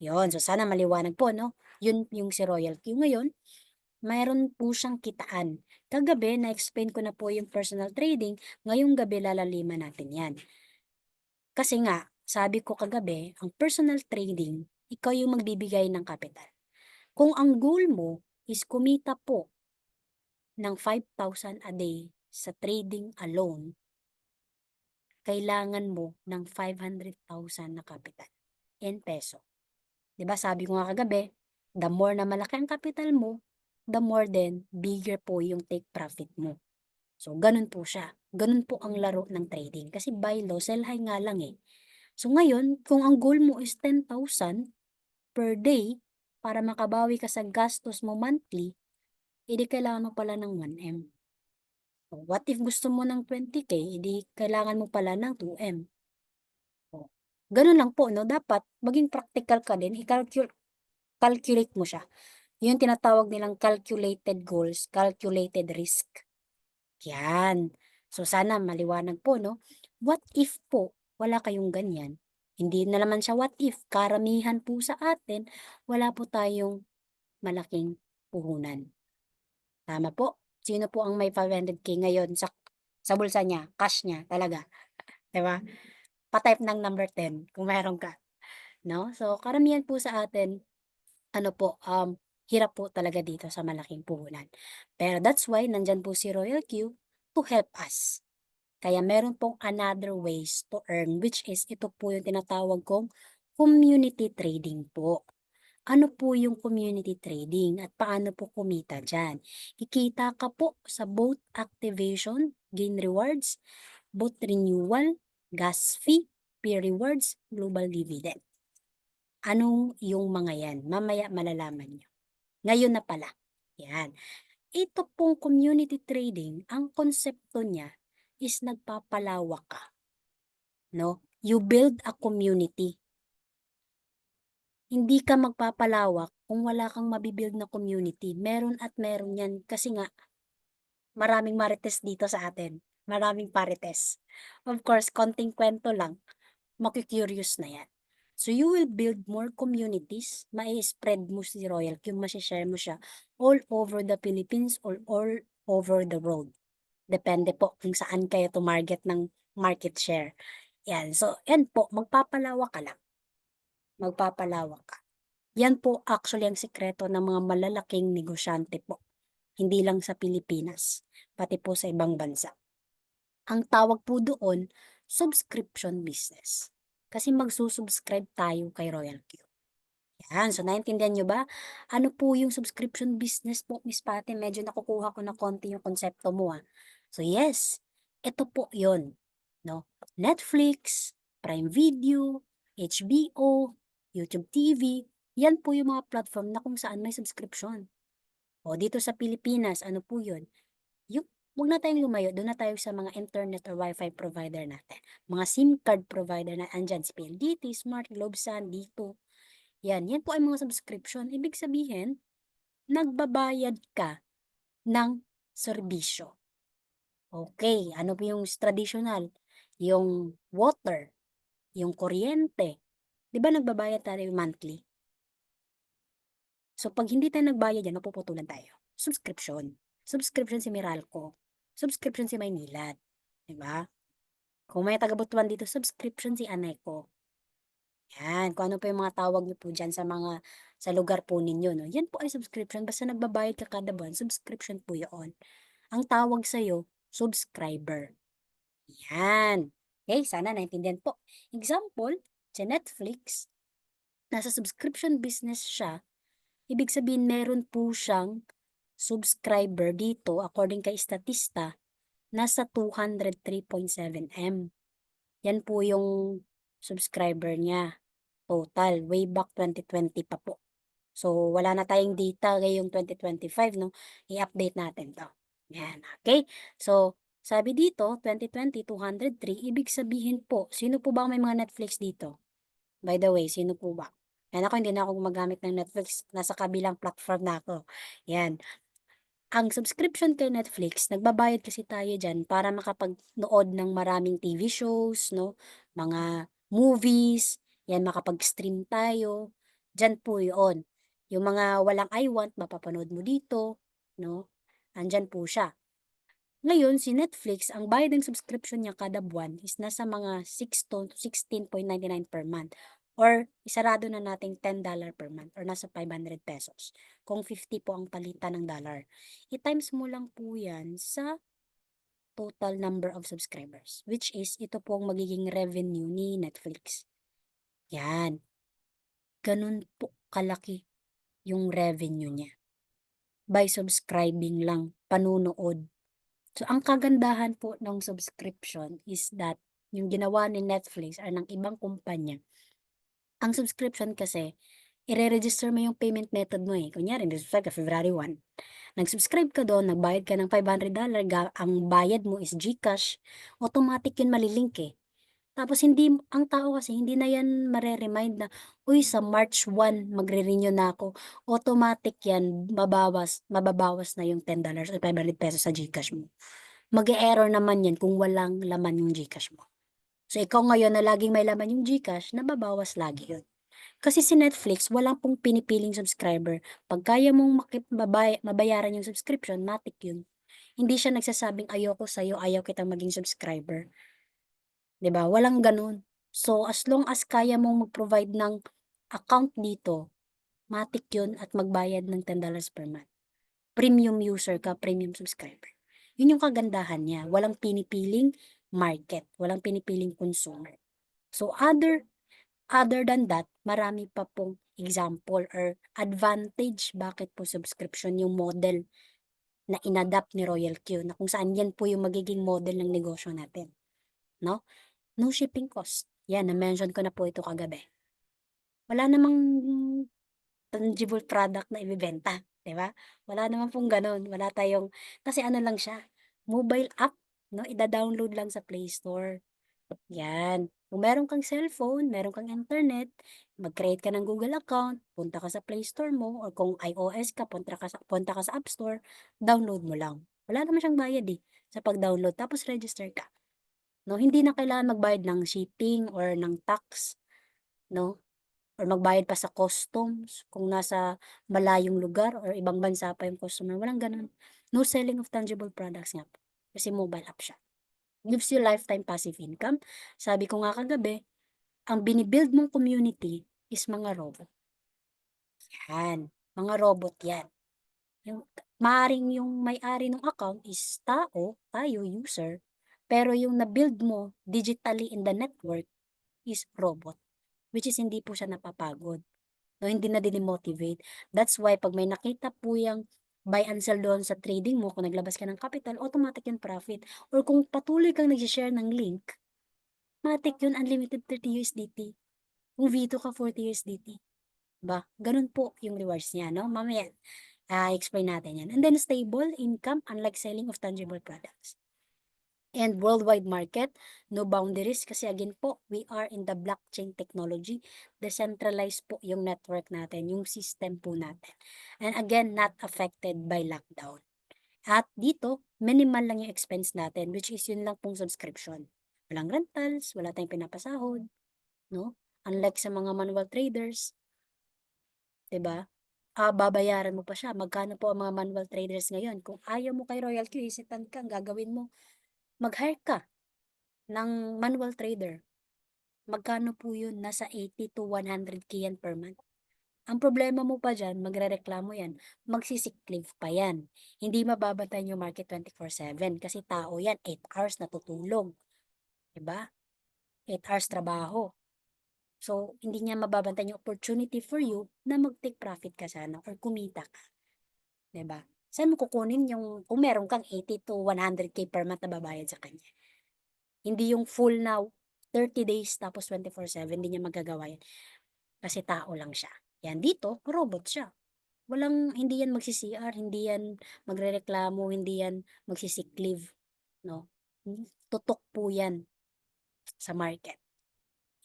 Yun, so sana maliwanag po, no? Yun yung si Royal Q ngayon. Mayroon po siyang kitaan. Kagabi, na-explain ko na po yung personal trading. Ngayong gabi, lalaliman natin yan. Kasi nga, sabi ko kagabi, ang personal trading, ikaw yung magbibigay ng capital. Kung ang goal mo is kumita po ng 5,000 a day sa trading alone, kailangan mo ng 500,000 na capital in peso. 'Di ba sabi ko nga kagabi, the more na malaki ang capital mo, the more then bigger po yung take profit mo. So, ganun po siya. Ganun po ang laro ng trading. Kasi buy low, sell high nga lang eh. So, ngayon, kung ang goal mo is 10,000 per day para makabawi ka sa gastos mo monthly, edi kailangan mo pala ng 1M. So, what if gusto mo ng 20K, edi kailangan mo pala ng 2M. O, ganun lang po, no? Dapat maging practical ka din, calculate mo siya. Yung tinatawag nilang calculated goals, calculated risk. Yan. So, sana maliwanag po, no? What if po, wala kayong ganyan? Hindi na naman siya what if. Karamihan po sa atin, wala po tayong malaking puhunan. Tama po. Sino po ang may 500K ngayon sa bulsa niya, cash niya, talaga? 'Di ba? Pa-type ng number 10 kung meron ka, no? So, karamihan po sa atin, ano po, hirap po talaga dito sa malaking puhunan. Pero that's why nandiyan po si Royal Q to help us. Kaya meron pong another ways to earn, which is ito po yung tinatawag kong community trading po. Ano po yung community trading at paano po kumita dyan? Kikita ka po sa both activation, gain rewards, both renewal, gas fee, peer rewards, global dividend. Anong yung mga yan? Mamaya malalaman nyo. Ngayon na pala. Yan. Ito pong community trading, ang konsepto niya is nagpapalawak ka. No? You build a community. Hindi ka magpapalawak kung wala kang mabibuild na community. Meron at meron yan kasi nga maraming marites dito sa atin. Maraming parites. Of course, konting kwento lang, maki-curious na yan. So you will build more communities, mai-spread mo si Royal Q, share mo siya all over the Philippines or all over the world. Depende po kung saan kayo tumarget ng market share. Yan. So, yan po, magpapalawak ka lang. Magpapalawak ka. Yan po actually ang sikreto ng mga malalaking negosyante po. Hindi lang sa Pilipinas, pati po sa ibang bansa. Ang tawag po doon, subscription business. Kasi magsusubscribe tayo kay Royal Q. Yan, so naintindihan nyo ba? Ano po yung subscription business po, Miss Pati? Medyo nakukuha ko na konti yung konsepto mo So yes, ito po yon, no? Netflix, Prime Video, HBO, YouTube TV, yan po yung mga platform na kung saan may subscription. O dito sa Pilipinas, ano po yun? Yung, huwag na tayong lumayo, doon na tayo sa mga internet or wifi provider natin. Mga SIM card provider na andyan, si PLDT, Smart, Globsan, dito. Yan po ay mga subscription. Ibig sabihin, nagbabayad ka ng serbisyo. Okay, ano po yung traditional? Yung water, yung kuryente. Di ba nagbabayad tayo monthly? So, pag hindi tayo nagbayad yan, mapuputulan tayo. Subscription. Subscription si Meralco. Subscription si Maynilad. Di ba? Kung may taga-Butuan dito, subscription si Aneco. Yan, kung ano pa yung mga tawag niyo po dyan sa lugar po ninyo, no? Yan po ay subscription. Basta nagbabayad ka kada buwan, subscription po yun. Ang tawag sa'yo, subscriber. Yan. Okay, sana naintindihan po. Example, sa Netflix, nasa subscription business siya, ibig sabihin meron po siyang subscriber dito, according kay Statista, nasa 203.7M. Yan po yung subscriber niya. Total, way back 2020 pa po. So, wala na tayong data ngayong 2025, no? I-update natin to. Yan, okay? So, sabi dito, 2020, 203, ibig sabihin po, sino po ba ang may mga Netflix dito? By the way, sino po ba? Yan ako, hindi na ako gumagamit ng Netflix. Nasa kabilang platform na ako. Yan. Ang subscription kay Netflix, nagbabayad kasi tayo dyan para makapagnood ng maraming TV shows, no? Mga movies, yan, makapag-stream tayo. Dyan po yun. Yung mga walang I want, mapapanood mo dito, no? Andyan po siya. Ngayon, si Netflix, ang bayad ng subscription niya kada buwan is nasa mga 6 to 16.99 per month. Or isarado na nating $10 per month or nasa 500 pesos. Kung 50 po ang palitan ng dollar. I-times mo lang po yan sa total number of subscribers. Which is, ito po ang magiging revenue ni Netflix. Yan. Ganun po kalaki yung revenue niya. by subscribing lang, panunood. So, ang kagandahan po ng subscription is that yung ginawa ni Netflix or ng ibang kumpanya, ang subscription kasi ire-register mo yung payment method mo, eh. Kunyari nag-subscribe ka February 1, nag-subscribe ka dun, nagbayad ka ng $500, ang bayad mo is GCash, automatic yun eh. Tapos ang tao kasi hindi na yan mare-remind na, "Uy, sa March 1 magre-renew na ako." Automatic yan, mababawas na yung $10 o ₱500 sa GCash mo. Mag-e-error naman yan kung walang laman yung GCash mo. So, ikaw ngayon na laging may laman yung GCash, nababawas lagi yun. Kasi si Netflix wala pong pinipiling subscriber. 'Pag kaya mong mabayaran yung subscription, matic yun. Hindi siya nagsasabing, "Ayoko sa'yo, ayaw kitang maging subscriber." 'Di ba, walang gano'n. So, as long as kaya mong mag-provide ng account dito, matic yun at magbayad ng $10 per month. Premium user ka, premium subscriber. Yun yung kagandahan niya, walang pinipiling market, walang pinipiling consumer. So, other than that, marami pa pong example or advantage bakit po subscription yung model na inadapt ni Royal Q na kung saan yan po yung magiging model ng negosyo natin, 'no? No shipping cost, yan na-mention ko na po ito kagabi. Wala namang tangible product na ibebenta, 'di ba? Wala naman pong gano'n, wala tayong kasi ano lang siya, mobile app, 'no, ida-download lang sa Play Store, 'yan. Kung meron kang cellphone, meron kang internet, mag-create ka ng Google account, punta ka sa Play Store mo or kung iOS ka punta ka sa App Store, download mo lang. Wala naman siyang bayad, eh, sa pag-download tapos register ka, 'no? Hindi na kailangan magbayad ng shipping or ng tax, 'no? Or magbayad pa sa customs kung nasa malayong lugar or ibang bansa pa yung customer, walang gano'n. No selling of tangible products nga po, kasi mobile app siya. Gives you lifetime passive income. Sabi ko nga kagabi, ang mong community is mga robot, 'yan. Mga robot 'yan. Yung maaaring yung may-ari ng account is tao, tayo, user, pero yung na-build mo digitally in the network is robot, which is hindi po siya napapagod. No, hindi na dine-motivate. That's why 'pag may nakita po yang buy and sell doon sa trading mo, kung naglabas ka ng capital, automatic yung profit. Or kung patuloy kang nagse-share ng link, matic yun unlimited $30. Kung V2 ka $40, ba? Ganun po yung rewards niya, 'no? Mamaya, explain natin 'yan. And then stable income unlike selling of tangible products. And worldwide market, no boundaries kasi again po, we are in the blockchain technology. Decentralized po yung network natin, yung system po natin. And again, not affected by lockdown. At dito, minimal lang yung expense natin, which is yun lang pong subscription. Walang rentals, wala tayong pinapasahod, no? Unlike sa mga manual traders, 'di ba? Babayaran mo pa siya. Magkano po ang mga manual traders ngayon? Kung ayaw mo kay Royal Q, hesitant ka, ang gagawin mo, mag-hire ka ng manual trader. Magkano po yun? Nasa 80 to 100K yan per month. Ang problema mo pa diyan, magrereklamo yan, magsi-sick leave pa yan. Hindi mababantayan yung market 24/7 kasi tao yan, 8 hours natutulog, 'di ba? 8 hours trabaho. So, hindi niya mababantayan yung opportunity for you na mag-take profit ka sana or kumita ka, 'di ba? Saan mo kukunin yung kung meron kang 80 to 100K per month na babayad sa kanya? Hindi yung full na 30 days tapos 24/7, hindi niya magagawa yan kasi tao lang siya. Yan, dito robot siya. Hindi yan magsi-CR, hindi yan magrereklamo, hindi yan magsi-sick leave, 'no? Tutok po yan sa market.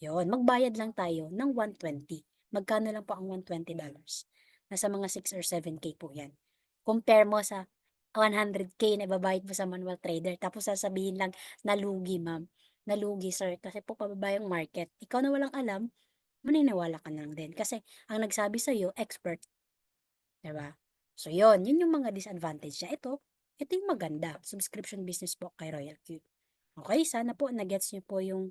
Yun, magbayad lang tayo ng 120. Magkano lang po ang $120? Nasa mga 6 or 7K po yan. Compare mo sa 100K na ibabayad mo sa manual trader tapos sasabihin lang, "Nalugi ma'am." Nalugi sir, kasi po pababa yung market. Ikaw na walang alam, maniniwala ka na lang din kasi ang nagsabi sa'yo expert, 'di ba? So yun yung mga disadvantage niya. Ito yung maganda, subscription business po kay Royal Q. Okey, sana po na-gets niyo po yung,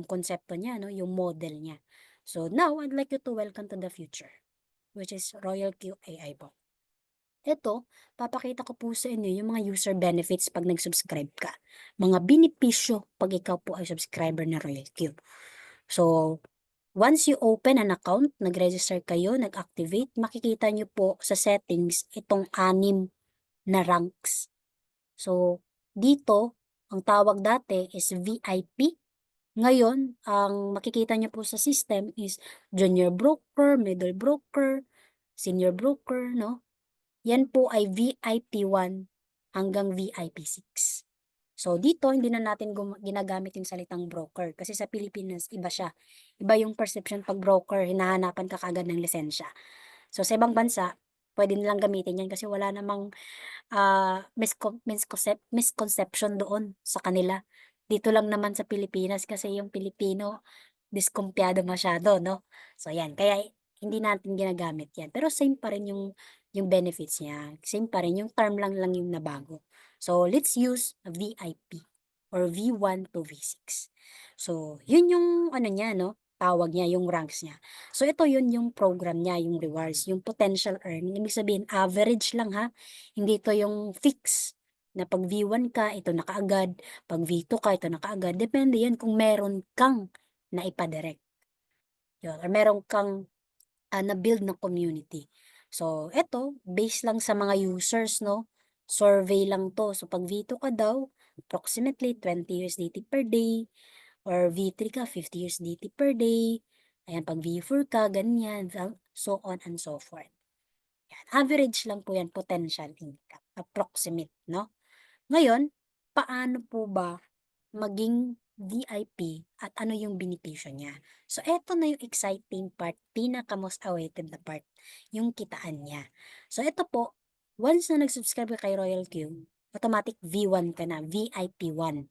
konsepto niya 'no, yung model niya. So now, I'd like you to welcome to the future, which is Royal Q AI po. Eto, papakita ko po sa inyo yung mga user benefits 'pag nag-subscribe ka. Mga benepisyo 'pag ikaw po ay subscriber ng Royal Q. So, Once you open an account, nag-register kayo, nag-activate, makikita nyo po sa settings itong 6 na ranks. So, dito, ang tawag dati is VIP. Ngayon, ang makikita nyo po sa system is junior broker, middle broker, senior broker, no? Yan po ay VIP 1 hanggang VIP 6. So, dito, hindi na natin ginagamit yung salitang broker kasi sa Pilipinas, iba siya. Iba yung perception pag broker, hinahanapan ka kaagad ng lisensya. So, sa ibang bansa, pwede nilang gamitin yan kasi wala namang misconception doon sa kanila. Dito lang naman sa Pilipinas kasi yung Pilipino, diskumpiyado masyado, no? So, yan. Kaya, hindi natin ginagamit yan. Pero same pa rin yung benefits niya. Same pa rin. Yung term lang yung nabago. So, let's use VIP or V1 to V6. So, yun yung ano niya, no? Tawag niya, yung ranks niya. So, ito yun yung program niya, yung rewards, yung potential earning. Ibig sabihin, average lang ha. Hindi ito yung fix na pag V1 ka, ito na kaagad. Pag V2 ka, ito na kaagad. Depende yan kung meron kang na ipadirect. Yun, or meron kang na-build na community. So, eto, based lang sa mga users, no? Survey lang to. So, pag V2 ka daw, approximately 20 USDT per day, or V3 ka, 50 USDT per day. Ayan, pag V4 ka, ganyan, so on and so forth. Yan. Average lang po yan, potential income, approximate, no? Ngayon, paano po ba maging VIP at ano yung benepisyo niya? So, eto na yung exciting part, pinaka most awaited na part, yung kitaan niya. So, eto po, once na nag-subscribe ka kay Royal Q, automatic V1 ka na, VIP 1.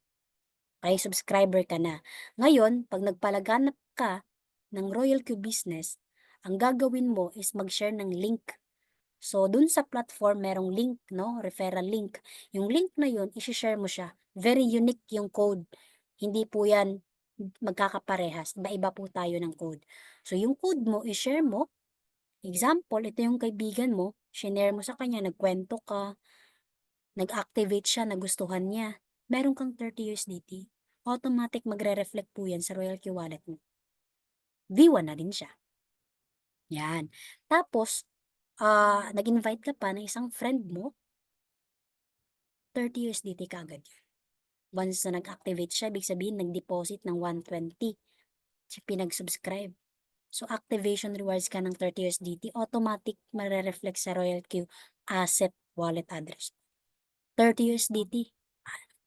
Okay, subscriber ka na. Ngayon, pag nagpalaganap ka ng Royal Q Business, ang gagawin mo is mag-share ng link. So, dun sa platform, merong link, no? Referral link. Yung link na yun, isi-share mo siya. Very unique yung code. Hindi po yan magkakaparehas. Iba-iba po tayo ng code. So, yung code mo, i-share mo. Example, ito yung kaibigan mo. Shinare mo sa kanya, nagkwento ka, nag-activate siya, nagustuhan niya. Meron kang 30 USDT. Automatic magre-reflect po yan sa Royal Q wallet mo. V1 na din siya. Yan. Tapos, nag-invite ka pa ng isang friend mo, 30 USDT ka agad yun. Once na nag-activate siya, ibig sabihin, nag-deposit ng 120. Siya pinag-subscribe. So, activation rewards ka ng 30 USDT, automatic marereflect sa Royal Q asset wallet address. 30 USDT.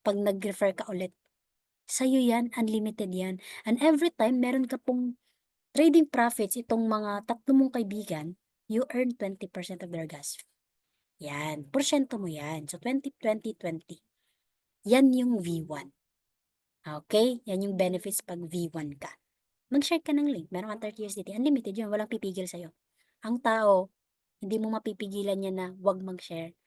Pag nag-refer ka ulit, sa'yo yan, unlimited yan. And every time, meron ka pong trading profits, itong mga tatlo mong kaibigan, you earn 20% of their gas fee. Yan. Porsyento mo yan. So, 20, 20, 20. Yan yung V1. Okay? Yan yung benefits pag V1 ka. Mag-share ka ng link. Meron kang 30 USDT. Unlimited yun. Walang pipigil sa'yo. Ang tao, hindi mo mapipigilan niya na wag mag-share.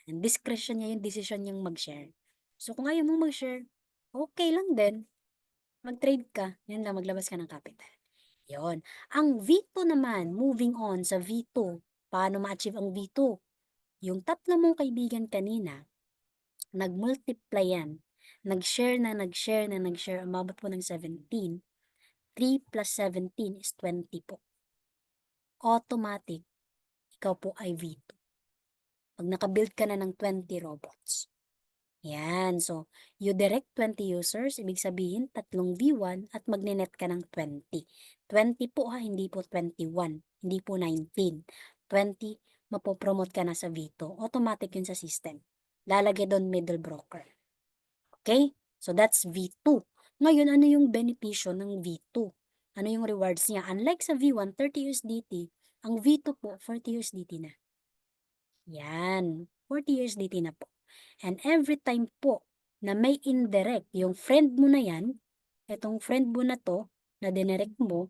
Discretion niya yung decision niyang mag-share. So, kung ayaw mong mag-share, okay lang din. Mag-trade ka. Yan lang, maglabas ka ng capital. Yon. Ang V2 naman, moving on sa V2. Paano ma-achieve ang V2? Yung tatlo mong kaibigan kanina, nag-multiply yan. Nag-share na nag-share na nag-share, umabot po ng 17. 3 plus 17 is 20 po. Automatic, ikaw po ay V2. Pag nakabuild ka na ng 20 robots. Yan. So, you direct 20 users, ibig sabihin, tatlong V1 at magnenet ka ng 20. 20 po ha, hindi po 21. Hindi po 19. 20, mapopromote ka na sa V2. Automatic yun sa system. Lalagay doon middle broker. Okay? So, that's V2. Ngayon, ano yung benepisyo ng V2? Ano yung rewards niya? Unlike sa V1, 30 USDT, ang V2 po, 40 USDT na. Yan. 40 USDT na po. And every time po na may indirect, yung friend mo na yan, itong friend mo na to, na dinirect mo,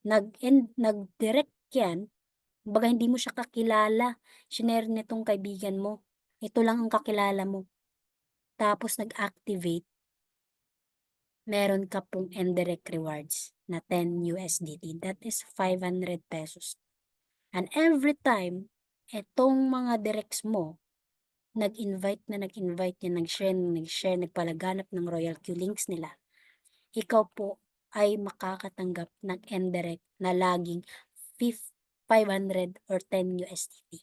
nag-direct yan, baga hindi mo siya kakilala, shinare nitong kaibigan mo, ito lang ang kakilala mo, tapos nag-activate, meron ka pong indirect rewards na 10 USDT. That is 500 pesos. And every time, itong mga directs mo, nag-invite na nag-invite yan, nag-share, nagpalaganap ng Royal Q links nila, ikaw po ay makakatanggap ng indirect na laging 500 or 10 USDT.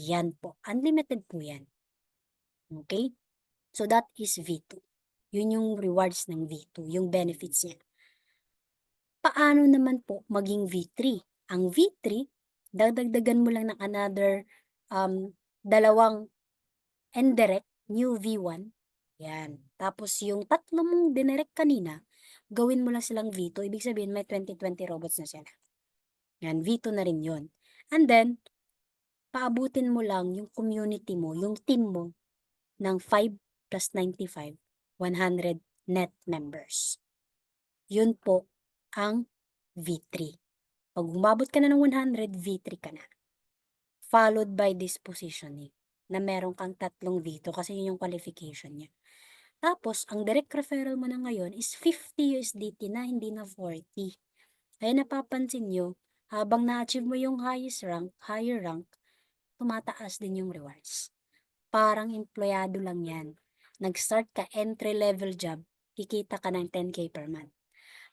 Yan po, unlimited po yan. Okay? So that is V2. Yun yung rewards ng V2, yung benefits niya. Paano naman po maging V3? Ang V3, dadagdagan mo lang ng another dalawang indirect, new V1. Yan. Tapos yung tatlo mong dinirect kanina, gawin mo lang silang V2. Ibig sabihin may 2020 robots na sila. Yan, V2 na rin yun. And then, paabutin mo lang yung community mo, yung team mo, ng 5 plus 95, 100 net members. Yun po ang V3. Pag umabot ka na ng 100, V3 ka na. Followed by this positioning na meron kang tatlong V2 kasi yun yung qualification niya. Tapos, ang direct referral mo na ngayon is 50 USDT na, hindi na 40. Kaya napapansin nyo, habang na-achieve mo yung highest rank, higher rank, tumataas din yung rewards. Parang empleyado lang yan. Nag-start ka entry-level job, kikita ka ng 10K per month.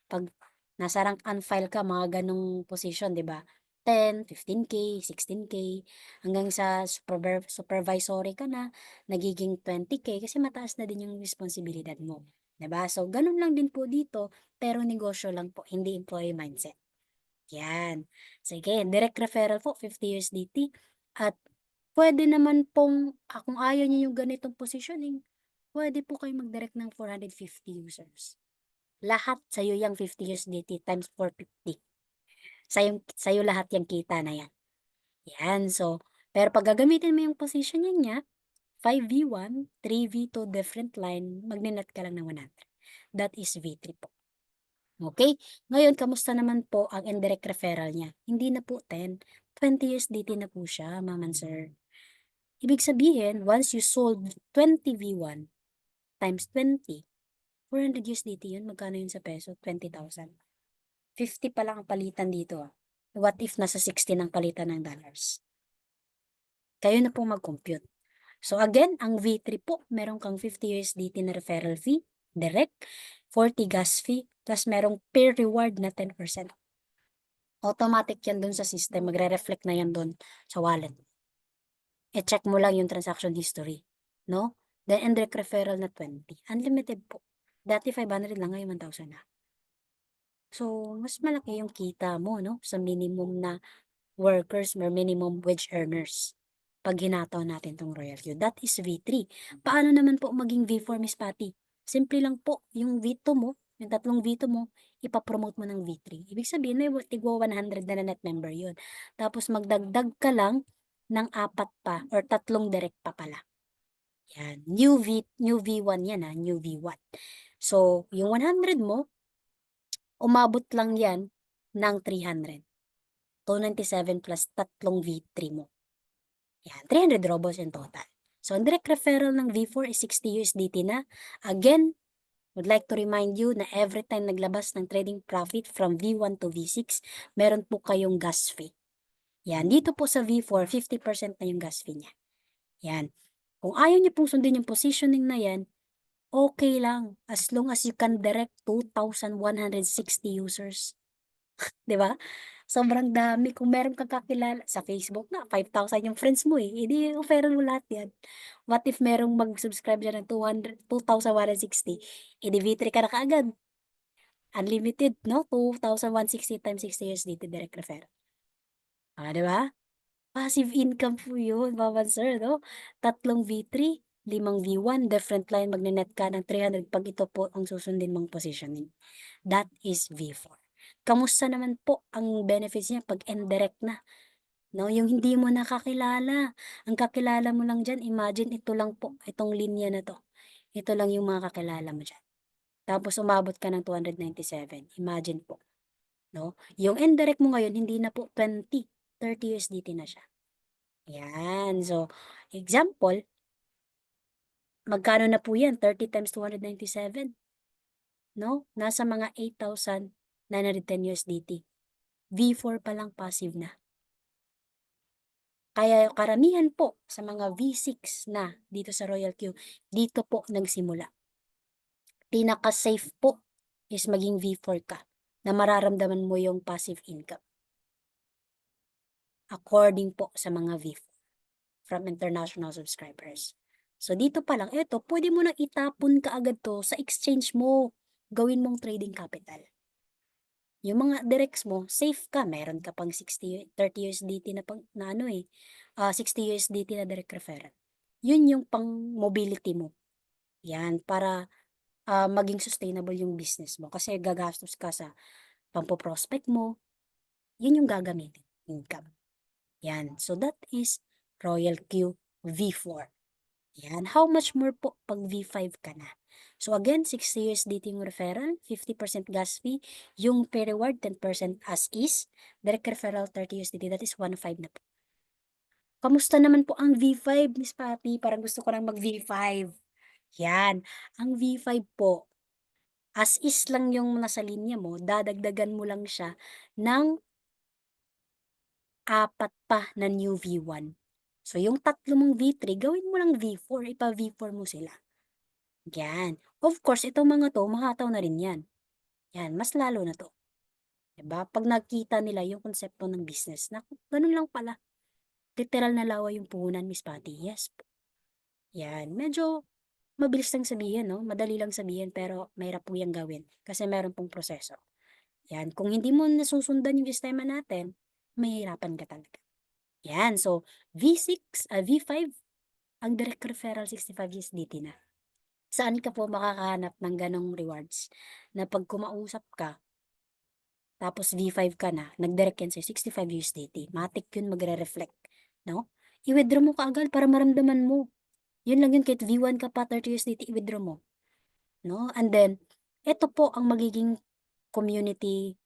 Pag nasa rank and file ka, mga ganong position, di ba? 10, 15K, 16K, hanggang sa supervisory ka na, nagiging 20K kasi mataas na din yung responsibilidad mo. Diba? So, ganun lang din po dito, pero negosyo lang po, hindi employee mindset. Yan. Sige, direct referral po, 50 USDT. At pwede naman pong, kung ayaw niyo yung ganitong positioning, pwede po kayo mag-direct ng 450 users. Lahat sa'yo yung 50 USDT times 450. Sa'yo lahat yung kita na yan. Yan, so, pero pag gagamitin mo yung positioning niya, 5v1, 3v2 different line, magninet ka lang ng 100. That is V3 po. Okay? Ngayon, kamusta naman po ang indirect referral niya? Hindi na po 10, 20 USDT na po siya, ma'am and sir. Ibig sabihin, once you sold 20 V1 times 20, 400 USDT yun. Magkano yun sa peso? 20,000. 50 pa lang ang palitan dito. What if nasa 60 ang palitan ng dollars? Kayo na po mag-compute. So again, ang V3 po, meron kang 50 USDT na referral fee, direct, 40 gas fee, plus merong peer reward na 10%. Automatic yan dun sa system, magre-reflect na yan dun sa wallet. I-check mo lang yung transaction history, no? Then indirect referral na 20. Unlimited po. Dati 500 lang, ngayon 1,000 na. So, mas malaki yung kita mo, no? Sa minimum na workers or minimum wage earners. Pag hinataw natin tong Royal Q. That is V3. Paano naman po maging V4, Miss Patty? Simple lang po, yung V2 mo, yung tatlong V2 mo, ipapromote mo ng V3. Ibig sabihin, may tigwa 100 na net member yun. Tapos magdagdag ka lang ng 4 pa or tatlong direct pa pala. Yan. New V1 yan ha, new V1. So, yung 100 mo, umabot lang yan ng 300. 297 plus tatlong V3 mo. Yan, 300 robos in total. So, ang direct referral ng V4 is 60 USDT na. Again, would like to remind you na every time naglabas ng trading profit from V1 to V6, meron po kayong gas fee. Yan, dito po sa V4, 50% na yung gas fee niya. Yan. Kung ayaw niyo pong sundin yung positioning na yan, okay lang. As long as you can direct 2,160 users. 'Di ba? Sobrang dami. Kung meron kang kakilala sa Facebook nga 5,000 yung friends mo, eh, di offeran mo lahat 'yan. What if merong mag-subscribe diyan ng 2,160, eh, di V3 ka na kaagad. Unlimited 'no, 2,160 times 60 USDT direct referral. 'Di ba? Passive income po 'yun, mama sir 'no. Tatlong V3, limang V1, different line magne-net ka ng 300 pag ito po ang susundin mong positioning. That is V4. Kamusta naman po ang benefits niya 'pag indirect na, 'no, yung hindi mo nakakilala. Ang kakilala mo lang diyan, imagine ito lang po, itong linya na 'to. Ito lang yung mga kakilala mo diyan. Tapos umabot ka ng 297, imagine po, 'no? Yung indirect mo ngayon hindi na po 20, 30 USDT na siya. Ayan, so example, magkano na po 'yan, 30 times 297, 'no? Nasa mga 8,910 USDT. V4 pa lang passive na. Kaya karamihan po sa mga V6 na dito sa Royal Q, dito po nagsimula. Pinaka-safe po is maging V4 ka na mararamdaman mo yung passive income according po sa mga V4 from international subscribers. So dito pa lang, eto, pwede mo nang itapon kaagad 'to sa exchange mo, gawin mong trading capital. Yung mga directs mo, safe ka, meron ka pang 30 USDT na na ano, 60 USDT na direct referral. Yun yung pang mobility mo, 'yan para, maging sustainable yung business mo kasi gagastos ka sa pampo-prospect mo, yun yung gagamitin, income. 'Yan, so that is Royal Q V4. 'Yan, how much more po 'pag V5 ka na. So again, 60 USDT yung referral, 50% gas fee, yung pay reward 10% as is, direct referral 30 USDT, that is 1.5 na po. Kamusta naman po ang V5, Miss Patty? Parang gusto ko ng mag V5. 'Yan, ang V5 po, as is lang yung nasa linya mo, dadagdagan mo lang siya ng 4 pa na new V1. So yung tatlo mong V3 gawin mo lang V4, ipa-V4 mo sila. 'Yan. Of course itong mga 'to mahataw na rin 'yan. 'Yan, mas lalo na 'to, 'di ba? 'Pag nakita nila yung konsepto ng business na gano'n lang pala, literal na laway yung puhunan, Miss Patty, yes po. 'Yan, medyo mabilis lang sabihin 'no, madali lang sabihin pero mahirap po 'yang gawin kasi meron pong proseso. 'Yan, kung hindi mo nasusundan yung sistema natin, mahihirapan ka talaga. 'Yan, so V5 ang direct referral 65 USDT na. Saan ka po makakahanap ng gano'ng rewards na 'pag kumausap ka, tapos V5 ka na, nag-direct yan sa'yo 65 USDT, matik yun magre-reflect, 'no? I-withdraw mo kaagad para maramdaman mo. Yun lang yun kahit V1 ka pa 30 USDT i-withdraw mo, 'no? And then, eto po ang magiging community,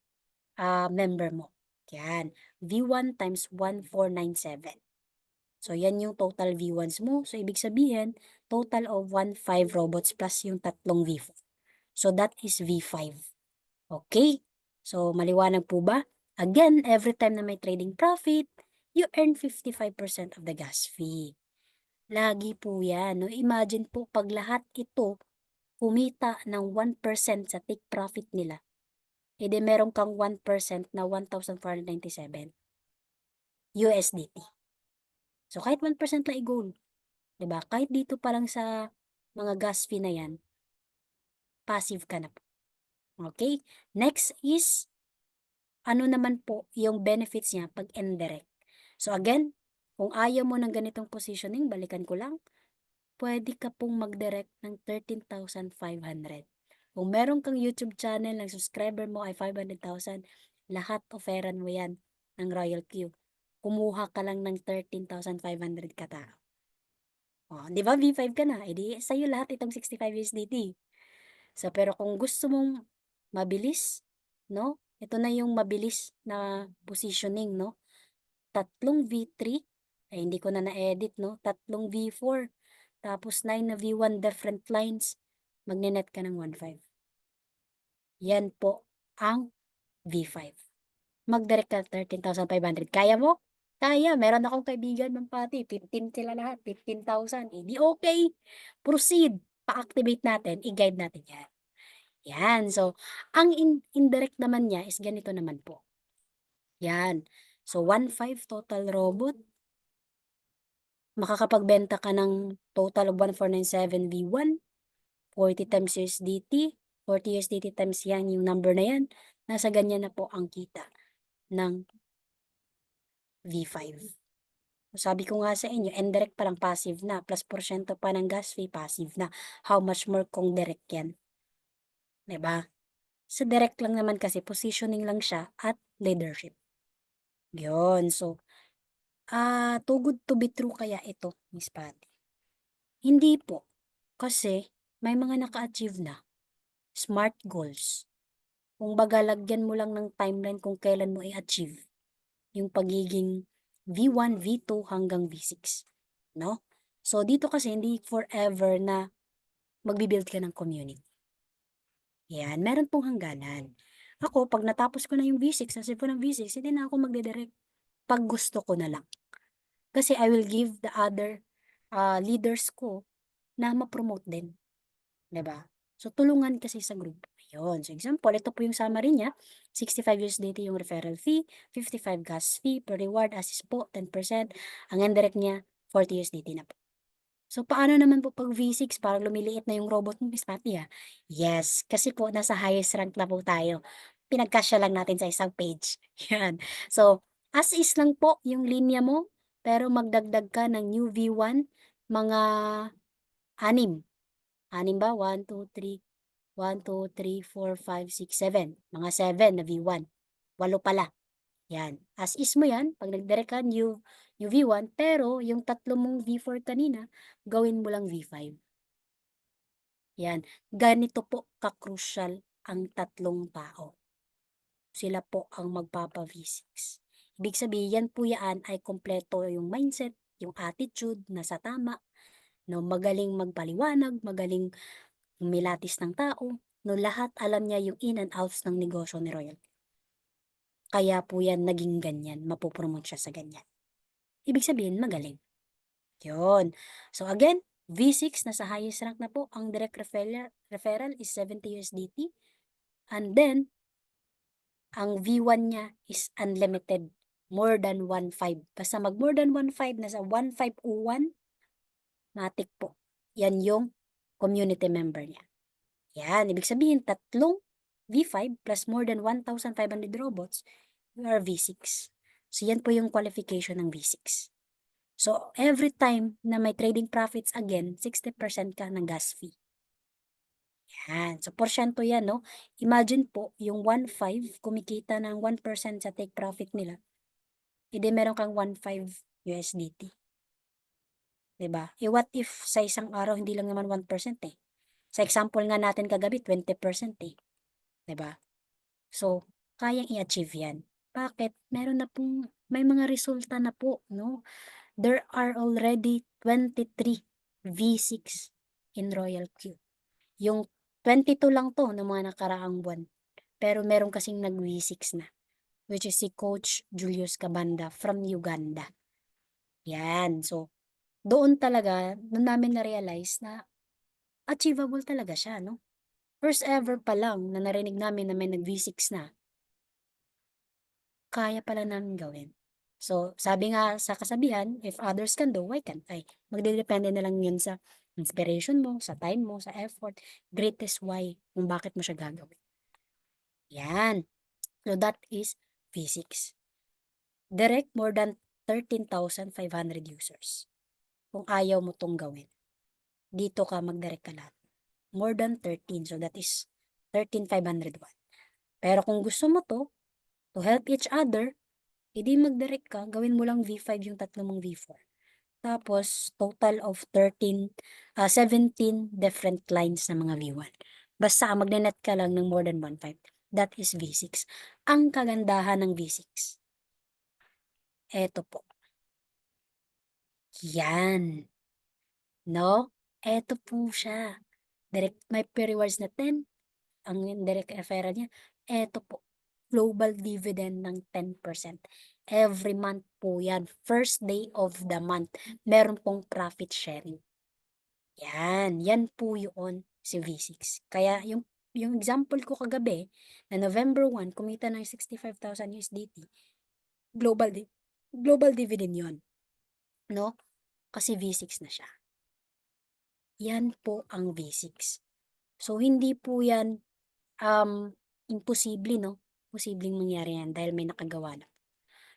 member mo, yan, V1 times 1,497. So yan yung total V1s mo, so ibig sabihin total of 1,500 robots plus yung tatlong V4. So that is V5. Okay? So maliwanag po ba? Again, every time na may trading profit, you earn 55% of the gas fee. Lagi po yan, 'no? Imagine po 'pag lahat ito kumita ng 1% sa take profit nila, eh di meron kang 1% na 1,497 USDT. So kahit 1% lang i-goal, 'di ba? Kahit dito pa lang sa mga gas fee na 'yan, passive ka na po. Okay? Next is, ano naman po yung benefits niya 'pag indirect. So again, kung ayaw mo ng ganitong positioning, balikan ko lang, pwede ka pong mag-direct ng 13,500. Kung meron kang YouTube channel, ng subscriber mo ay 500,000, lahat offeran mo 'yan ng Royal Q. Kumuha ka lang ng 13,500 katao. Oh, 'di ba V5 ka na, edi sa'yo lahat itong 65 USDT. So, pero kung gusto mong mabilis, 'no, ito na yung mabilis na positioning, 'no, tatlong V3, ay hindi ko na na-edit, 'no, tatlong V4, tapos 9 na V1 different lines, magne-net ka ng 1,500. Yan po ang V5. Mag-direct ka 13,500, kaya mo? Kaya, meron akong kaibigan Ma'am Patty, 15 sila lahat, 15,000, eh, di okey, proceed, pa-activate natin, i-guide natin 'yan. 'Yan, so ang indirect naman niya is ganito naman po, 'yan. So 1,500 total robot, makakapagbenta ka ng total of 1,497 V1, 40 times USDT, 40 USDT times 'yan, yung number na 'yan, nasa ganyan na po ang kita ng V5. Sabi ko nga sa inyo, indirect pa lang passive na, plus porsiyento pa ng gas fee, passive na. How much more kung direct 'yan, 'di ba? Sa direct lang naman kasi positioning lang siya at leadership. 'Yun, so, too good to be true kaya ito, Miss Patty? Hindi po, kasi may mga naka-achieve na, smart goals. Kumbaga lagyan mo lang ng timeline kung kailan mo i-achieve yung pagiging V1, V2 hanggang V6, 'no? So dito kasi hindi forever na magbi-build ka ng community. 'Yan, meron pong hangganan. Ako 'pag natapos ko na yung V6, na-save ko ng V6, hindi na ako magde-direct 'pag gusto ko na lang. Kasi I will give the other, leaders ko na ma-promote din, 'di ba? So tulungan kasi sa grupo, Yun. So example, ito po yung summary niya. 65 USDT yung referral fee, 55 gas fee per reward, assist po 10%. Ang indirect niya 40 USDT na po. So paano naman po pag V6 parang lumiliit na yung robot mo, Miss Patty, ah? Yes, kasi po nasa highest rank na po tayo. Pinagkasya lang natin sa isang page. Yan. So, as is lang po yung linya mo, pero magdagdag ka ng new V1, mga 6. 6 ba? 1, 2, 3, 1, 2, 3, 4, 5, 6, 7. Mga 7 na V1. 8 pala. Yan. As is mo yan, pag nag-direct ka, new V1, pero yung tatlo mong V4 kanina, gawin mo lang V5. Yan. Ganito po ka-crucial ang tatlong tao. Sila po ang magpapa V6. Ibig sabihin, yan po yan ay kompleto yung mindset, yung attitude, nasa tama, no, magaling magpaliwanag, magaling umilatis ng tao, no, lahat alam niya yung in and outs ng negosyo ni Royal. Kaya po yan naging ganyan, mapopromote siya sa ganyan. Ibig sabihin, magaling. Yun. So again, V6 nasa highest rank na po. Ang direct referral is 70 USDT. And then, ang V1 niya is unlimited. More than 1.5. Basta mag more than 1.5, nasa 1.501, matik po. Yan yung community member niya. Yan. Ibig sabihin, tatlong V5 plus more than 1,500 robots, you are V6. So yan po yung qualification ng V6. So, every time na may trading profits again, 60% ka ng gas fee. Yan. So, porsyento yan, no? Imagine po, yung 1.5, kumikita ng 1% sa take profit nila. Hindi meron kang 1.5 USDT. Diba? What if sa isang araw, hindi lang naman 1% eh. Sa example nga natin kagabi, 20% eh. Diba? So, kayang i-achieve yan. Bakit? Meron na pong, may mga resulta na po, no? There are already 23 V6 in Royal Q. Yung 22 lang to ng mga nakaraang buwan. Pero meron kasing nag V6 na, which is si Coach Julius Cabanda from Uganda. Yan. So, doon talaga, doon namin na-realize na achievable talaga siya, no? First ever pa lang na narinig namin na may nag V6 na, kaya pala namin gawin. So, sabi nga sa kasabihan, if others can do, why can't I? Magdedepende na lang yun sa inspiration mo, sa time mo, sa effort. Greatest why kung bakit mo siya gagawin. Yan. So, that is physics. Direct more than 13,500 users. Kung ayaw mo tong gawin, dito ka mag-direct ka lahat. More than 13. So, that is 13,501. Pero kung gusto mo to help each other, edi mag-direct ka, gawin mo lang V5 yung tatlo mong V4. Tapos, total of 17 different lines na mga V1. Basta magne-net ka lang ng more than 1.5. That is V6. Ang kagandahan ng V6. Eto po. Yan. No? Eto po siya. Direct, may rewards na 10. Ang direct referral niya. Eto po. Global dividend ng 10%. Every month po yan. First day of the month. Meron pong profit sharing. Yan. Yan po yun si V6. Kaya yung example ko kagabi, na November 1, kumita ng 65,000 USDT, global, global dividend yon, no? Kasi V6 na siya. Yan po ang V6. So, hindi po yan imposible, no? Posibleng mangyari yan dahil may nakagawa na.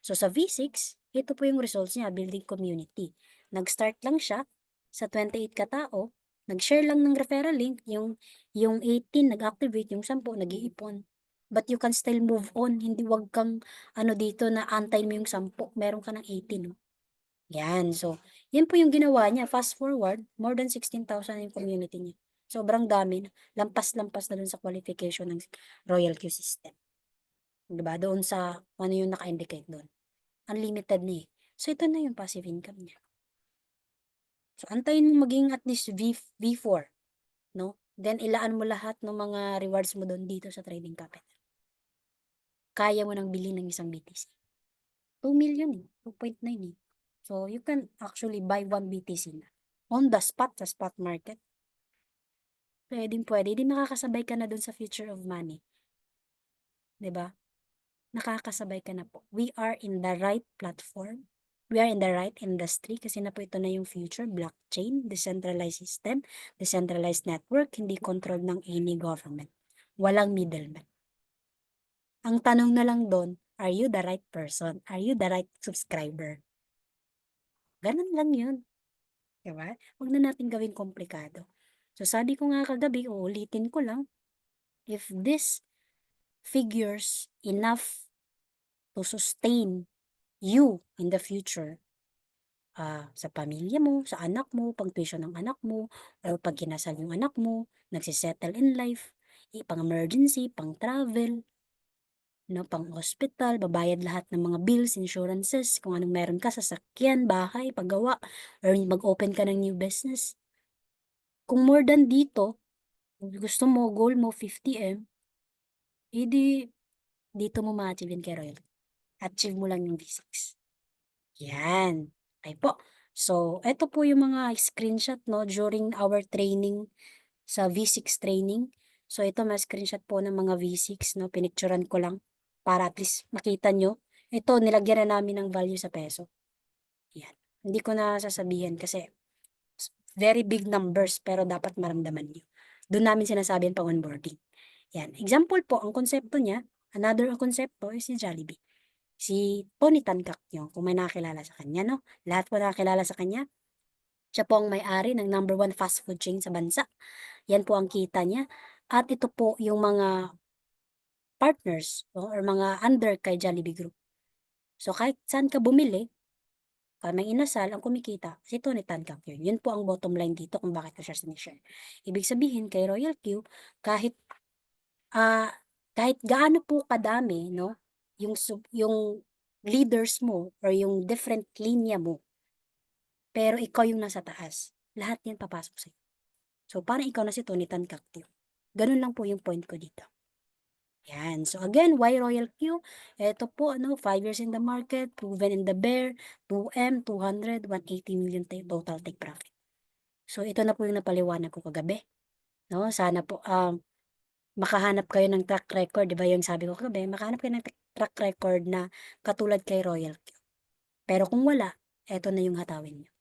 So, sa V6, ito po yung results niya, building community. Nag-start lang siya sa 28 katao, nag-share lang ng referral link, yung 18 nag-activate, yung 10 nag-iipon. But you can still move on, hindi wag kang dito na antayin mo yung 10, meron ka ng 18, no? Yan, so, yan po yung ginawa niya. Fast forward, more than 16,000 yung community niya. Sobrang dami na. Lampas-lampas na dun sa qualification ng Royal Q system. Diba? Doon sa, ano yung naka-indicate doon. Unlimited na eh. So, ito na yung passive income niya. So, antayin mo maging at least V4, no? Then, ilaan mo lahat ng mga rewards mo doon dito sa trading capital. Kaya mo nang bilhin ng isang BTC. 2 million eh. 2.9 eh. So, you can actually buy 1 BTC na. On the spot, sa spot market. puwedeng-puwede, 'di makakasabay ka na dun sa future of money, 'di ba? Nakakasabay ka na po. We are in the right platform. We are in the right industry kasi na po ito na yung future, blockchain, decentralized system, decentralized network, hindi controlled ng any government. Walang middleman. Ang tanong na lang dun, are you the right person? Are you the right subscriber? Ganun lang yun, 'di ba? Wag na natin gawing komplikado. So sabi ko nga kagabi, uulitin ko lang, if this figures enough to sustain you in the future, sa pamilya mo, sa anak mo, pang-tuition ng anak mo, or 'pag kinasal yung anak mo, nagse-settle in life, pang-emergency, pang-travel, 'no, pang-ospital, babayad lahat ng mga bills, insurances, kung anong meron ka, sasakyan, bahay, paggawa, or mag-open ka ng new business. Kung more than dito, kung gusto mo, goal mo 50M, dito mo ma-achieve yan kay Royal. Achieve mo lang yung V6. Yan, okey po. So, eto po yung mga screenshot 'no, during our training sa V6 training. So, ito screenshot po ng mga V6 'no, pinicturan ko lang para at least makita niyo. Ito nilagyan na namin ng value sa peso, yan. Hindi ko na sasabihin kasi very big numbers pero dapat maramdaman niyo. Dun namin sinasabi yan pang-onboarding. Yan, example po ang konsepto niya, another konsepto is si Jollibee. Si Tony Tan Caktiong, kung may nakakilala sa kanya 'no, lahat po nakakilala sa kanya. Siya po ang may-ari ng number one fast food chain sa bansa. Yan po ang kita niya at ito po yung mga partners or mga under kay Jollibee Group. So, kahit saan ka bumili, may inasal, ang kumikita si Tony Tan Caktiong. Yun po ang bottom line dito kung bakit ko siya shine. Ibig sabihin kay Royal Q, kahit, ah, kahit gaano po kadami 'no, yung leaders mo or yung different linya mo, pero ikaw yung nasa taas, lahat yan papasok sa'yo. So, parang ikaw na si Tony Tan Caktiong. Ganun lang po yung point ko dito. Yan. So again, why Royal Q? Eto po ano, 5 years in the market, proven in the bear, 2M, 200, 180 million total take profit. So ito na po yung napaliwanag ko kagabi, 'no? Sana po, makahanap kayo ng track record, 'di ba yung sabi ko kagabi, makahanap kayo ng track record na katulad kay Royal Q. Pero kung wala, eto na yung hatawin niyo.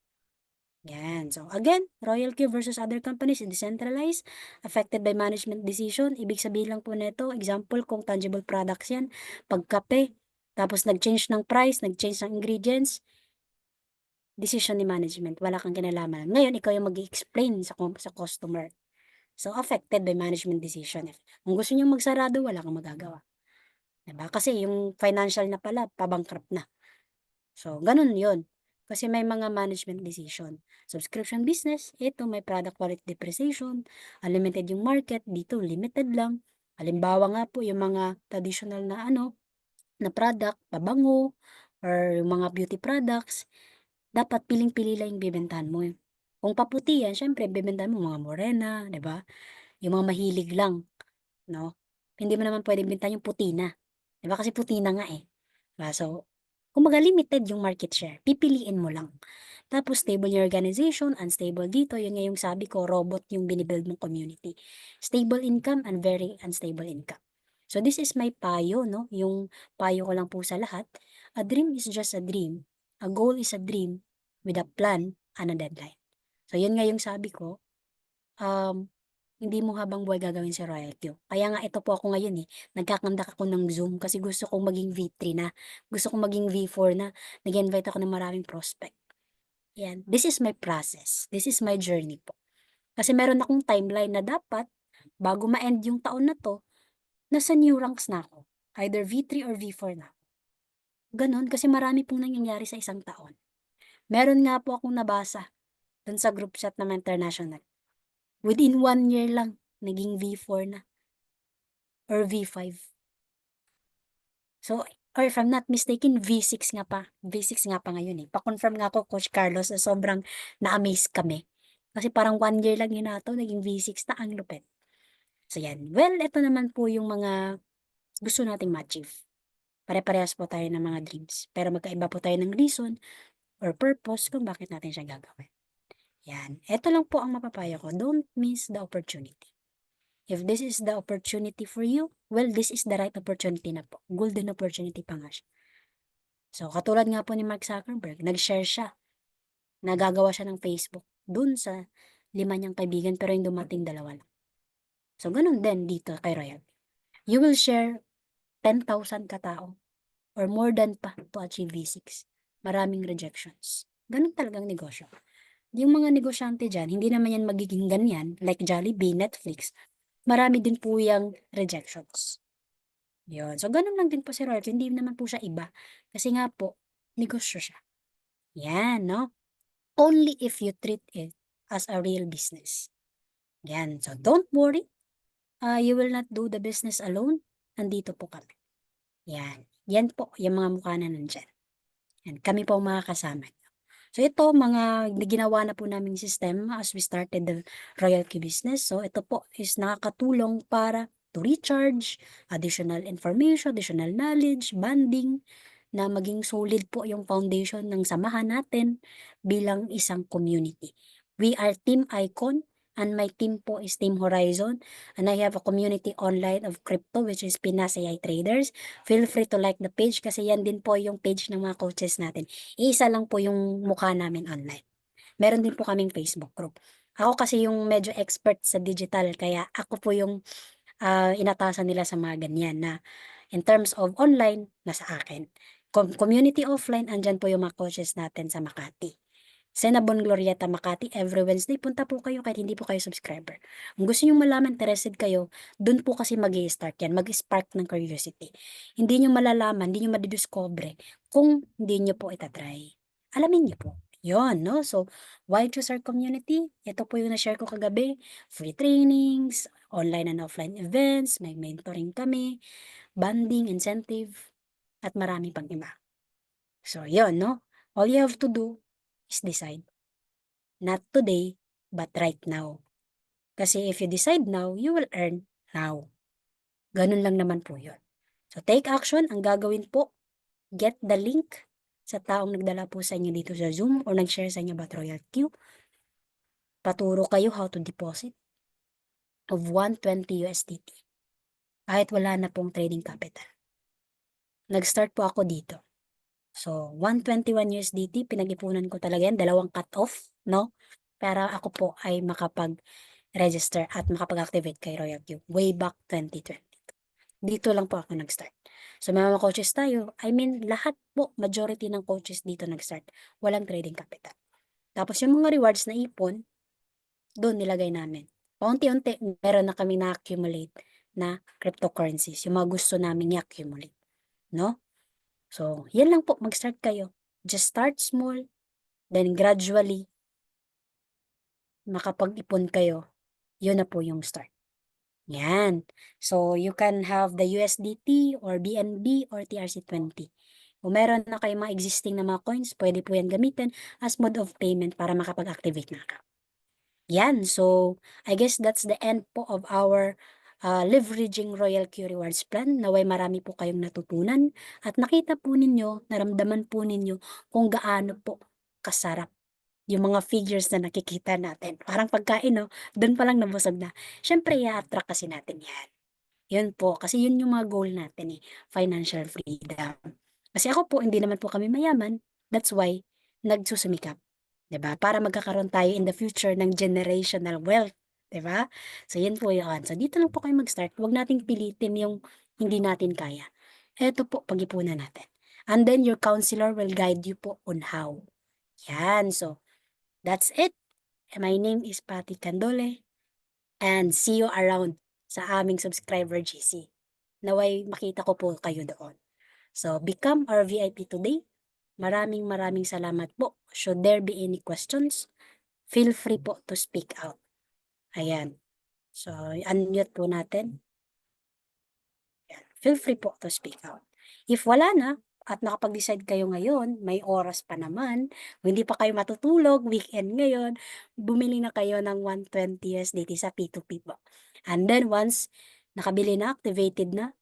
Yan. So again, Royal Q versus other companies, decentralized, affected by management decision. Ibig sabihin lang po nito, example, kung tangible products yan, pagkape, tapos nag-change ng price, nag-change ng ingredients, decision ni management, wala kang kinalaman. Ngayon, ikaw yung mag-explain sa customer. So, affected by management decision. Kung gusto niyong magsarado, wala kang magagawa. Diba? Kasi yung financial na pala, pabankrupt na. So, ganun yon. Kasi may mga management decision. Subscription business, ito may product quality depreciation, unlimited yung market, dito limited lang. Halimbawa nga po yung mga traditional na na product, pabango, or yung mga beauty products, dapat piling-pili lang yung bebentahan mo. Kung paputi yan, syempre bebentahan mo mga morena, 'di ba? Yung mga mahilig lang, no? Hindi mo naman pwedeng bentahan yung puti na. 'Di ba kasi puti na nga eh. 'Di ba? So, kumbaga limited yung market share, pipiliin mo lang. Tapos stable yung organization, unstable dito, yun nga yung sabi ko, robot yung binibuild mong community. Stable income and very unstable income. So this is my payo, no? Yung payo ko lang po sa lahat. A dream is just a dream. A goal is a dream with a plan and a deadline. So yun nga yung sabi ko, um, hindi mo habang buhay gagawin si Royal Q. Kaya nga ito po ako ngayon nagkakandak ako ng Zoom kasi gusto kong maging V3 na. Gusto kong maging V4 na. Nag-invite ako ng maraming prospect. Yan. This is my process. This is my journey po. Kasi meron akong timeline na dapat, bago ma-end yung taon na to, nasa new ranks na ako. Either V3 or V4 na. Ganon, kasi marami pong nangyayari sa isang taon. Meron nga po akong nabasa dun sa group chat ng international. Within 1 year lang, naging V4 na or V5. So, or if I'm not mistaken, V6 nga pa. V6 nga pa ngayon eh. Pa-confirm nga ako, Coach Carlos, na sobrang na-amaze kami. Kasi parang 1 year lang yun nato, naging V6 na, ang lupit. So yan. Well, ito naman po yung mga gusto nating ma-achieve. Pare-parehas po tayo ng mga dreams. Pero magkaiba po tayo ng reason or purpose kung bakit natin siya gagawin. Yan. Ito lang po ang mapapayo ko. Don't miss the opportunity. If this is the opportunity for you, well, this is the right opportunity na po. Golden opportunity pa nga siya. So, katulad nga po ni Mark Zuckerberg, nag-share siya, nagagawa siya ng Facebook dun sa 5 niyang kaibigan pero yung dumating 2 lang. So, ganun din dito kay Royal. You will share 10,000 katao or more than pa to achieve V6. Maraming rejections. Ganun talagang negosyo. Yung mga negosyante dyan, hindi naman yan magiging ganyan, like Jollibee, Netflix. Marami din po yung rejections. Yun. So, ganun lang din po si Royal. Hindi naman po siya iba. Kasi nga po, negosyo siya. Yan, no? Only if you treat it as a real business. Yan. So, don't worry. You will not do the business alone. Nandito po kami. Yan. Yan po, yung mga mukha na nandyan. Yan. Kami po ang mga kasama. So, ito, mga ginawa na po naming system as we started the royalty business. So, ito po is nakakatulong para to recharge, additional information, additional knowledge, bonding, na maging solid po yung foundation ng samahan natin bilang isang community. We are Team Icon and my team po is Team Horizon and I have a community online of crypto which is Pinas AI Traders. Feel free to like the page kasi yan din po yung page ng mga coaches natin. Isa lang po yung mukha namin online. Meron din po kaming Facebook group. Ako kasi yung medyo expert sa digital kaya ako po yung inatasan nila sa mga ganyan na in terms of online, nasa akin. Community offline, andyan po yung mga coaches natin sa Makati. Senabon Glorieta Makati, every Wednesday, punta po kayo kahit hindi po kayo subscriber. Kung gusto nyo malaman, interested kayo, dun po kasi mag-i-start yan, mag-spark ng curiosity. Hindi nyo malalaman, hindi nyo madidiscover kung hindi nyo po itatry. Alamin nyo po. Yon, no? So, why choose our community? Ito po yung na-share ko kagabi. Free trainings, online and offline events, may mentoring kami, banding, incentive, at marami pang iba. So, yon, no? All you have to do is decide. Not today, but right now. Kasi if you decide now, you will earn now. Ganun lang naman po yun. So, take action. Ang gagawin po, get the link sa taong nagdala po sa inyo dito sa Zoom or nag-share sa inyo about Royal Q. Paturo kayo how to deposit of 120 USDT. Kahit wala na pong trading capital. Nag-start po ako dito. So, 121 USDT, pinag-ipunan ko talaga yan, 2 cut-off, no? Para ako po ay makapag-register at makapag-activate kay Royal Q way back 2022. Dito lang po ako nag-start. So, may mga coaches tayo, I mean, lahat po, majority ng coaches dito nag-start. Walang trading capital. Tapos yung mga rewards na ipon, doon nilagay namin. Paunti-unti, meron na kami na-accumulate na cryptocurrencies, yung mga gusto namin i-accumulate. No? So, yan lang po, mag-start kayo. Just start small, then gradually, makapag-ipon kayo, yun na po yung start. Yan. So, you can have the USDT or BNB or TRC20. Kung meron na kayong mga existing na mga coins, pwede po yan gamitin as mode of payment para makapag-activate na ka. Yan. So, I guess that's the end po of our leveraging Royal Q Rewards Plan. Naway marami po kayong natutunan at nakita po ninyo, naramdaman po ninyo kung gaano po kasarap yung mga figures na nakikita natin. Parang pagkain, no? Doon pa lang nabusog na. Siyempre, i-attract kasi natin yan. Yun po, kasi yun yung mga goal natin eh, financial freedom. Kasi ako po, hindi naman po kami mayaman. That's why, nagsusumikap. 'Di ba? Para magkakaroon tayo in the future ng generational wealth. 'Di ba? So, yun po yun. So, dito lang po kayo mag-start. Huwag nating pilitin yung hindi natin kaya. Eto po, pag-ipunan natin. And then, your counselor will guide you po on how. Yan. So, that's it. My name is Patty Candole and see you around sa aming subscriber GC. Naway makita ko po kayo doon. So, become our VIP today. Maraming maraming salamat po. Should there be any questions, feel free po to speak out. Ayan. So, unmute po natin. Ayan. Feel free po to speak out. If wala na, at nakapag-decide kayo ngayon, may oras pa naman, kung hindi pa kayo matutulog, weekend ngayon, bumili na kayo ng 120 USDT sa P2P po. And then once nakabili na, activated na,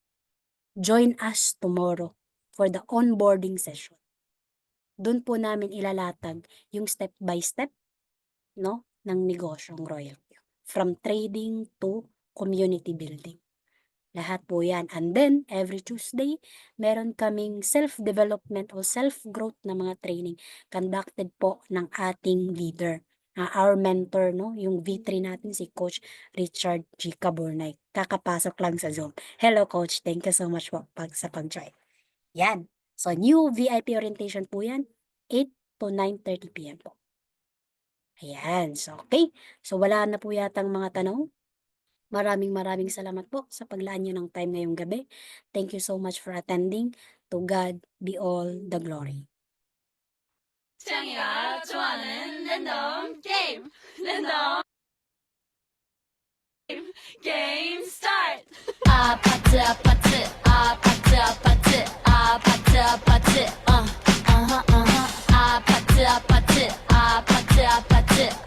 join us tomorrow for the onboarding session. Doon po namin ilalatag yung step by step, no, ng negosyong Royal Q. From trading to community building. Lahat po yan. And then, every Tuesday, meron kaming self-development o self-growth na mga training conducted po ng ating leader. Our mentor, no? Yung V3 natin, si Coach Richard G. Caburnay. Kakapasok lang sa Zoom. Hello, Coach. Thank you so much po sa pag-join. Yan. So, new VIP orientation po yan. 8 to 9:30 p.m. po. Ayan. So, okay. So, wala na po yatang mga tanong. Maraming salamat po sa paglaan nyo ng time ngayong gabi. Thank you so much for attending. To God be all the glory. 창이가 좋아하는 랜덤 게임 게임 스타트 아파트 아파트 아파트 아파트 아파트 아파트 아파트 아파트 아파트 아파트